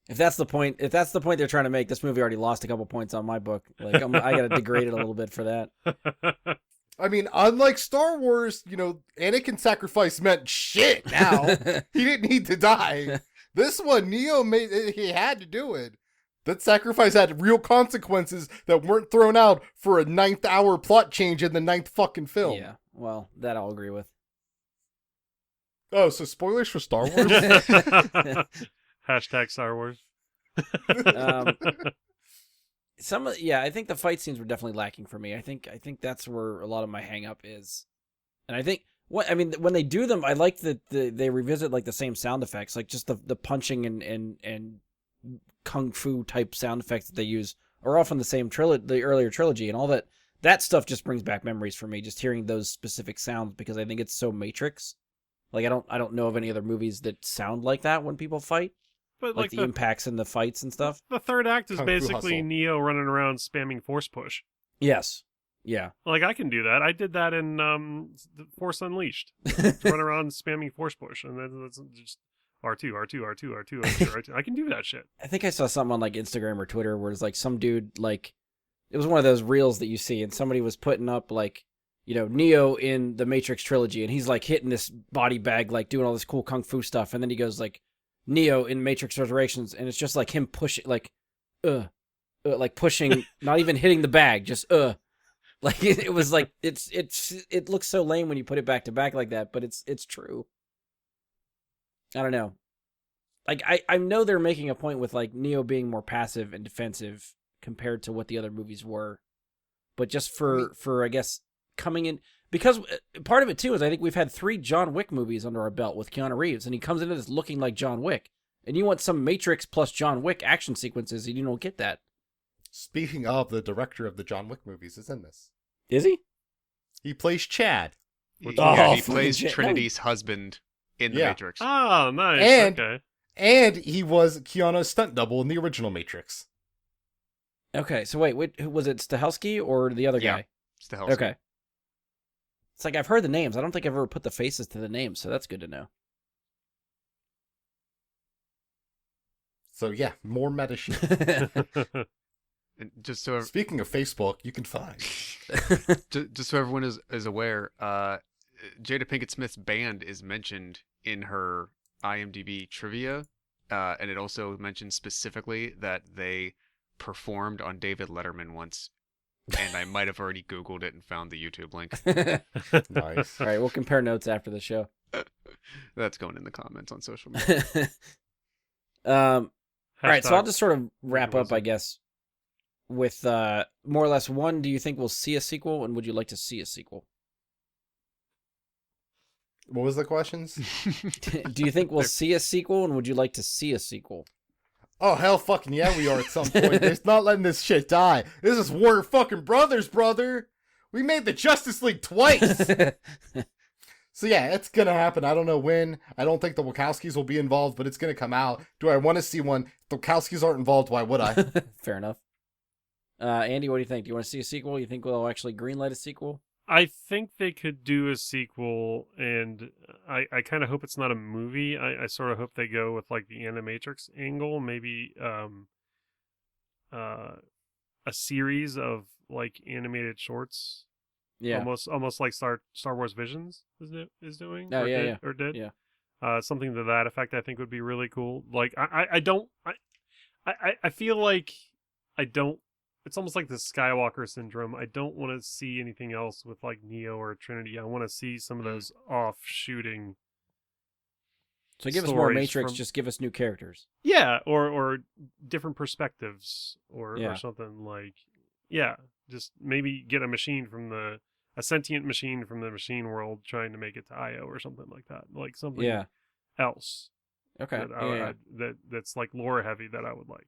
If that's the point they're trying to make, this movie already lost a couple points on my book. Like I gotta degrade it a little bit for that. I mean, unlike Star Wars, you know, Anakin's sacrifice meant shit now. He didn't need to die. This one, Neo he had to do it. That sacrifice had real consequences that weren't thrown out for a 9th hour plot change in the 9th fucking film. Yeah. Well, that I'll agree with. Oh, so spoilers for Star Wars? Hashtag Star Wars. Um, I think the fight scenes were definitely lacking for me. I think that's where a lot of my hang up is. And I think when they do them, I like that they revisit like the same sound effects, like just the punching and kung fu type sound effects that they use are often the same the earlier trilogy, and all that stuff just brings back memories for me, just hearing those specific sounds, because I think it's so Matrix. Like I don't know of any other movies that sound like that when people fight. But Like the impacts and the fights and stuff. the third act is Kung Fu basically Hustle. Neo running around spamming force push. Yes. Yeah. Like, I can do that. I did that in Force Unleashed. Just run around spamming force push, and then it's just R2, R2, R2, R2, R2, R2. I can do that shit. I think I saw something on like Instagram or Twitter where it's like some dude, like, it was one of those reels that you see, and somebody was putting up like, you know, Neo in the Matrix trilogy, and he's like hitting this body bag, like doing all this cool kung fu stuff, and then he goes like Neo in Matrix Resurrections, and it's just like him pushing, like pushing, not even hitting the bag, just like it was like it looks so lame when you put it back to back like that, but it's true. I don't know. Like I know they're making a point with like Neo being more passive and defensive compared to what the other movies were, but just for I guess coming in, because part of it too is I think we've had 3 John Wick movies under our belt with Keanu Reeves, and he comes into this looking like John Wick, and you want some Matrix plus John Wick action sequences, and you don't get that. Speaking of, the director of the John Wick movies is in this. Is he? He plays Chad. Which- Yeah, Oh, he plays fucking shit. Trinity's husband in The Yeah. Matrix. Oh, nice. And- Okay. And he was Keanu's stunt double in the original Matrix. Okay, so wait, who was it? Stahelski or the other Yeah. guy? It's the hell. Okay. It's like I've heard the names. I don't think I've ever put the faces to the names, so that's good to know. So yeah, more meta shit. And just so Speaking of Facebook, you can find. just so everyone is aware, Jada Pinkett Smith's band is mentioned in her IMDb trivia, and it also mentions specifically that they performed on David Letterman once, and I might have already Googled it and found the YouTube link. Nice. All right, we'll compare notes after the show. That's going in the comments on social media. All right, so I'll Hashtag- just sort of wrap up, Wisdom. I guess, with more or less one. Do you think we'll see a sequel, and would you like to see a sequel? What was the questions? Do you think we'll see a sequel, and would you like to see a sequel? Oh hell, fucking yeah, we are at some point. There's not letting this shit die. This is Warner fucking Brothers, brother. We made the Justice League twice. So yeah, it's gonna happen. I don't know when. I don't think the Wachowskis will be involved, but it's gonna come out. Do I want to see one? If the Wachowskis aren't involved, why would I? Fair enough. Andy, what do you think? Do you want to see a sequel? You think we'll actually greenlight a sequel? I think they could do a sequel, and I kind of hope it's not a movie. I sort of hope they go with like the Animatrix angle, maybe a series of like animated shorts, Yeah. almost like Star Wars Visions is doing. Oh, or yeah, did, yeah. or did. Yeah. Something to that effect. I think would be really cool. Like I feel like I don't. It's almost like the Skywalker syndrome. I don't want to see anything else with like Neo or Trinity. I want to see some of those off-shooting. So give us more stories Matrix. from- Just give us new characters. Yeah, or different perspectives, or Yeah. something like. Yeah, just maybe get a sentient machine from the machine world trying to make it to Io or something like that. Like something Yeah. else Okay. that Yeah. that's like lore heavy that I would like.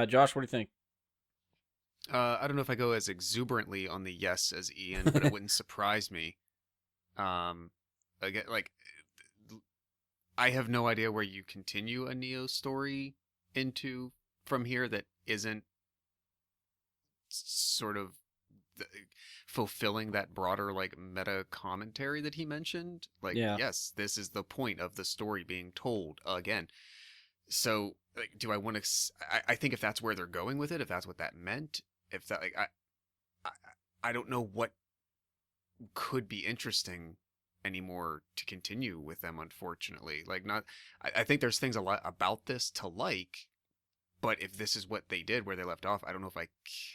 Josh, what do you think? I don't know if I go as exuberantly on the yes as Ian, but it wouldn't surprise me. Again, like, I have no idea where you continue a Neo story into from here that isn't sort of fulfilling that broader like meta commentary that he mentioned. Like, Yeah. yes, this is the point of the story being told again. So, like, do I want to? I think if that's where they're going with it, if that's what that meant, if that like I don't know what could be interesting anymore to continue with them. Unfortunately, like not. I think there's things a lot about this to like, but if this is what they did where they left off, I don't know if I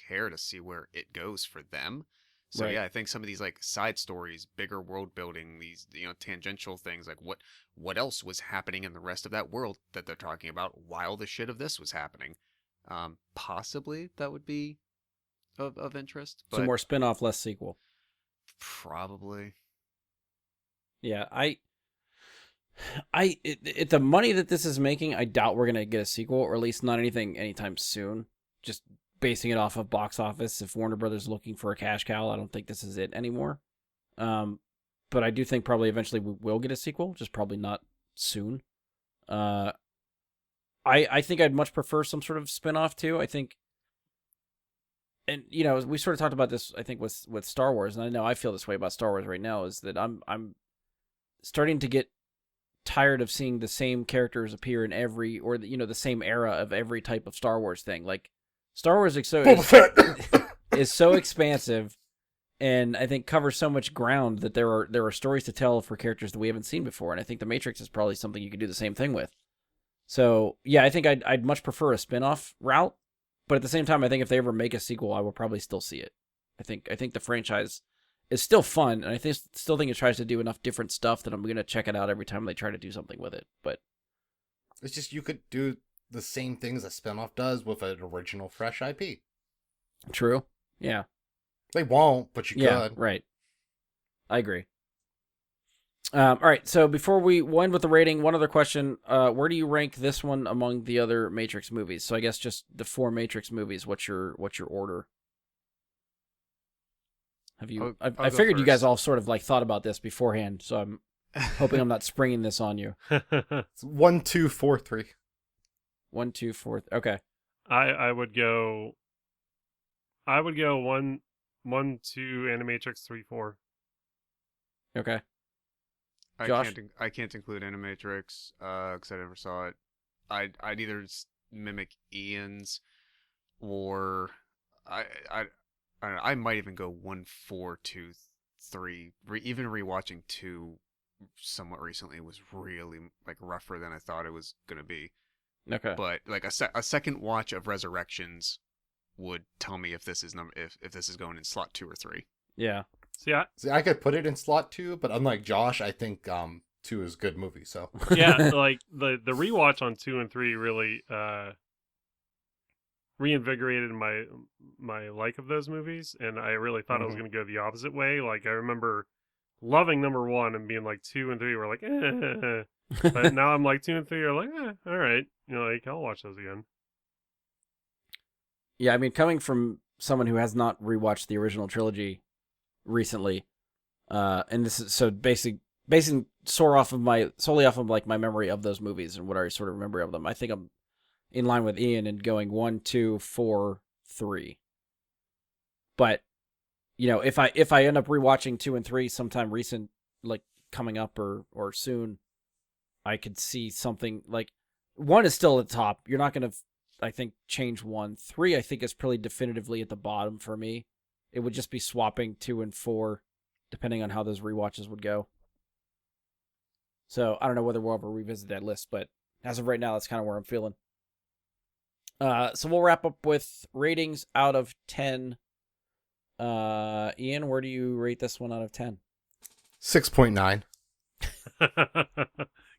care to see where it goes for them. So Right. yeah, I think some of these like side stories, bigger world building, these tangential things, like what else was happening in the rest of that world that they're talking about while the shit of this was happening. Possibly that would be of interest, but So more spin-off, less sequel. probably. Yeah, the money that this is making, I doubt we're gonna get a sequel, or at least not anything anytime soon. Just basing it off of box office. If Warner Brothers is looking for a cash cow, I don't think this is it anymore. But I do think probably eventually we will get a sequel, just probably not soon. I think I'd much prefer some sort of spin-off too. I think, and we sort of talked about this, I think, with Star Wars, and I know I feel this way about Star Wars right now, is that I'm starting to get tired of seeing the same characters appear in every, or the same era of every type of Star Wars thing. Like, Star Wars is so expansive, and I think covers so much ground that there are stories to tell for characters that we haven't seen before, and I think The Matrix is probably something you could do the same thing with. So yeah, I think I'd much prefer a spin-off route, but at the same time, I think if they ever make a sequel, I will probably still see it. I think the franchise is still fun, and I still think it tries to do enough different stuff that I'm gonna check it out every time they try to do something with it. But It's just you could do the same things a spinoff does with an original fresh IP. true, yeah. They won't, but you Yeah, could. right. I agree. All right, so before we end with the rating, one other question: where do you rank this one among the other Matrix movies? So I guess just the 4 Matrix movies. What's your order? Have you? I'll I go figured you guys first. all sort of like thought about this beforehand, so I'm hoping I'm not springing this on you. It's 1, 2, 4, 3. 1, 2, 4. Okay. I would go. I would go 1, 2, Animatrix 3, 4. Okay. I Josh? can't include Animatrix because I never saw it. I'd either mimic Ian's or I I I don't know, I might even go 1, 4, 2, 3. Even rewatching 2 somewhat recently was really like rougher than I thought it was gonna be. Okay. But like a second watch of Resurrections would tell me if this is if this is going in slot 2 or 3. Yeah. See, See, I could put it in slot 2, but unlike Josh, I think 2 is a good movie. So yeah, like the rewatch on 2 and 3 really reinvigorated my like of those movies, and I really thought I was Mhm. going to go the opposite way. Like I remember loving number 1 and being like 2 and 3 were like, but now I'm like 2 and 3 are like, all right, like I'll watch those again. Yeah, I mean, coming from someone who has not rewatched the original trilogy recently, and this is so basing solely off of like my memory of those movies and what I sort of remember of them. I think I'm in line with Ian and going 1, 2, 4, 3. But if I end up rewatching 2 and 3 sometime recent, like coming up or soon, I could see something like 1 is still at the top. You're not gonna, I think, change 1. 3, I think, is pretty definitively at the bottom for me. It would just be swapping 2 and 4, depending on how those rewatches would go. So I don't know whether we'll ever revisit that list, but as of right now, that's kind of where I'm feeling. So we'll wrap up with ratings out of 10. Ian, where do you rate this one out of 10? 6.9.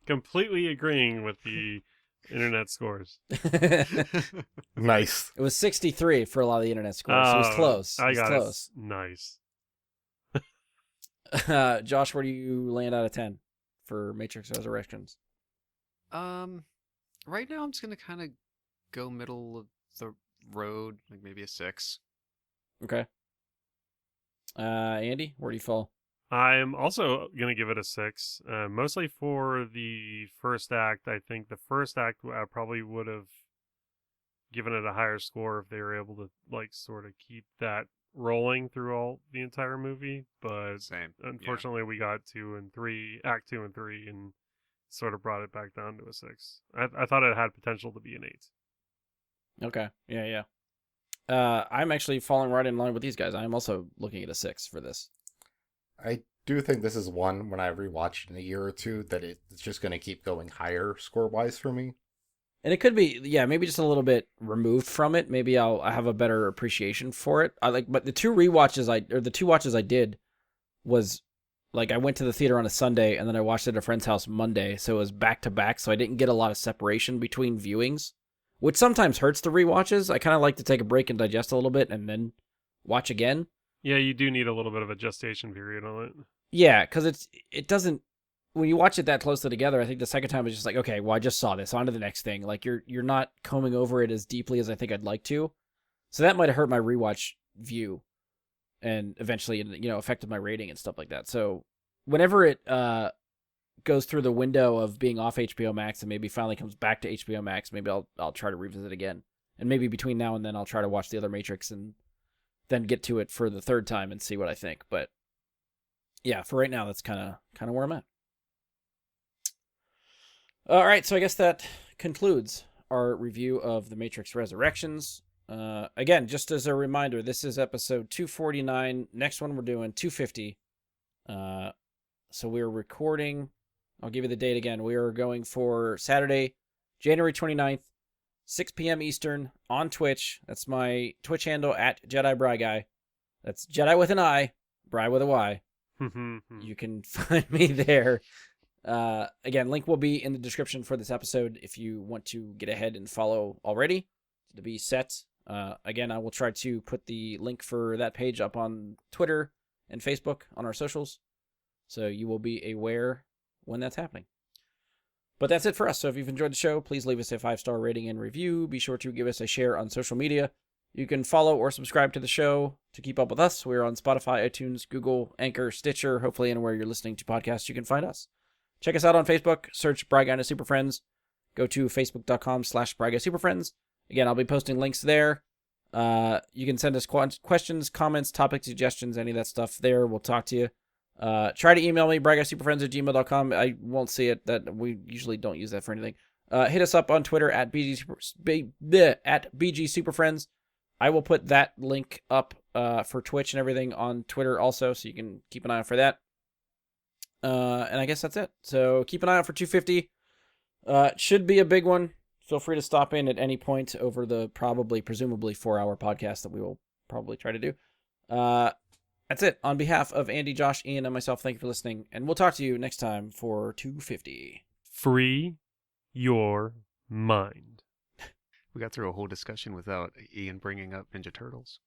Completely agreeing with the internet scores. It Nice. was 63 for a lot of the internet scores. So it was close. I It was got close. it. Nice. Josh, where do you land out of 10 for Matrix Resurrections? Right now I'm just gonna kind of go middle of the road, like maybe a 6. Okay. Andy, where do you fall? I'm also going to give it a 6, mostly for the first act. I think the first act I probably would have given it a higher score if they were able to like sort of keep that rolling through all the entire movie. But Same. unfortunately, we got 2 and 3, Act 2 and 3, and sort of brought it back down to a 6. I thought it had potential to be an 8. Okay. Yeah. I'm actually falling right in line with these guys. I'm also looking at a 6 for this. I do think this is one when I rewatch it in a year or two that it's just going to keep going higher score-wise for me. And it could be, yeah, maybe just a little bit removed from it. Maybe I have a better appreciation for it. But the 2 watches I did was like I went to the theater on a Sunday and then I watched it at a friend's house Monday, so it was back to back. So I didn't get a lot of separation between viewings, which sometimes hurts the rewatches. I kind of like to take a break and digest a little bit and then watch again. Yeah, you do need a little bit of a gestation period on it. Yeah, because it doesn't, when you watch it that closely together, I think the second time is just like, okay, well, I just saw this, on to the next thing. Like you're not combing over it as deeply as I think I'd like to. So that might have hurt my rewatch view and eventually, affected my rating and stuff like that. So whenever it goes through the window of being off HBO Max and maybe finally comes back to HBO Max, maybe I'll try to revisit again. And maybe between now and then I'll try to watch the other Matrix and then get to it for the third time and see what I think. But yeah, for right now, that's kind of where I'm at. All right, so I guess that concludes our review of The Matrix Resurrections. Again, just as a reminder, this is episode 249. Next one we're doing 250. So we're recording. I'll give you the date again. We are going for Saturday, January 29th, 6 p.m. Eastern on Twitch. That's my Twitch handle at Jedi Bry Guy. That's Jedi with an I, Bry with a Y. You can find me there. Again, link will be in the description for this episode if you want to get ahead and follow already to be set. Again, I will try to put the link for that page up on Twitter and Facebook on our socials. So you will be aware when that's happening. But that's it for us. So if you've enjoyed the show, please leave us a 5-star rating and review. Be sure to give us a share on social media. You can follow or subscribe to the show to keep up with us. We're on Spotify, iTunes, Google, Anchor, Stitcher, hopefully anywhere you're listening to podcasts, you can find us. Check us out on Facebook. Search Brigana Super Friends. Go to facebook.com/BrigaSuperFriends. Again, I'll be posting links there. You can send us questions, comments, topic suggestions, any of that stuff there. We'll talk to you. Try to email me, bragasuperfriends@gmail.com. I won't see it. That we usually don't use that for anything. Hit us up on Twitter at BG Superfriends. I will put that link up for Twitch and everything on Twitter also, so you can keep an eye out for that. And I guess that's it. So keep an eye out for 250. It should be a big one. Feel free to stop in at any point over the presumably 4-hour podcast that we will probably try to do. That's it. On behalf of Andy, Josh, Ian, and myself, thank you for listening, and we'll talk to you next time for 250. Free your mind. We got through a whole discussion without Ian bringing up Ninja Turtles.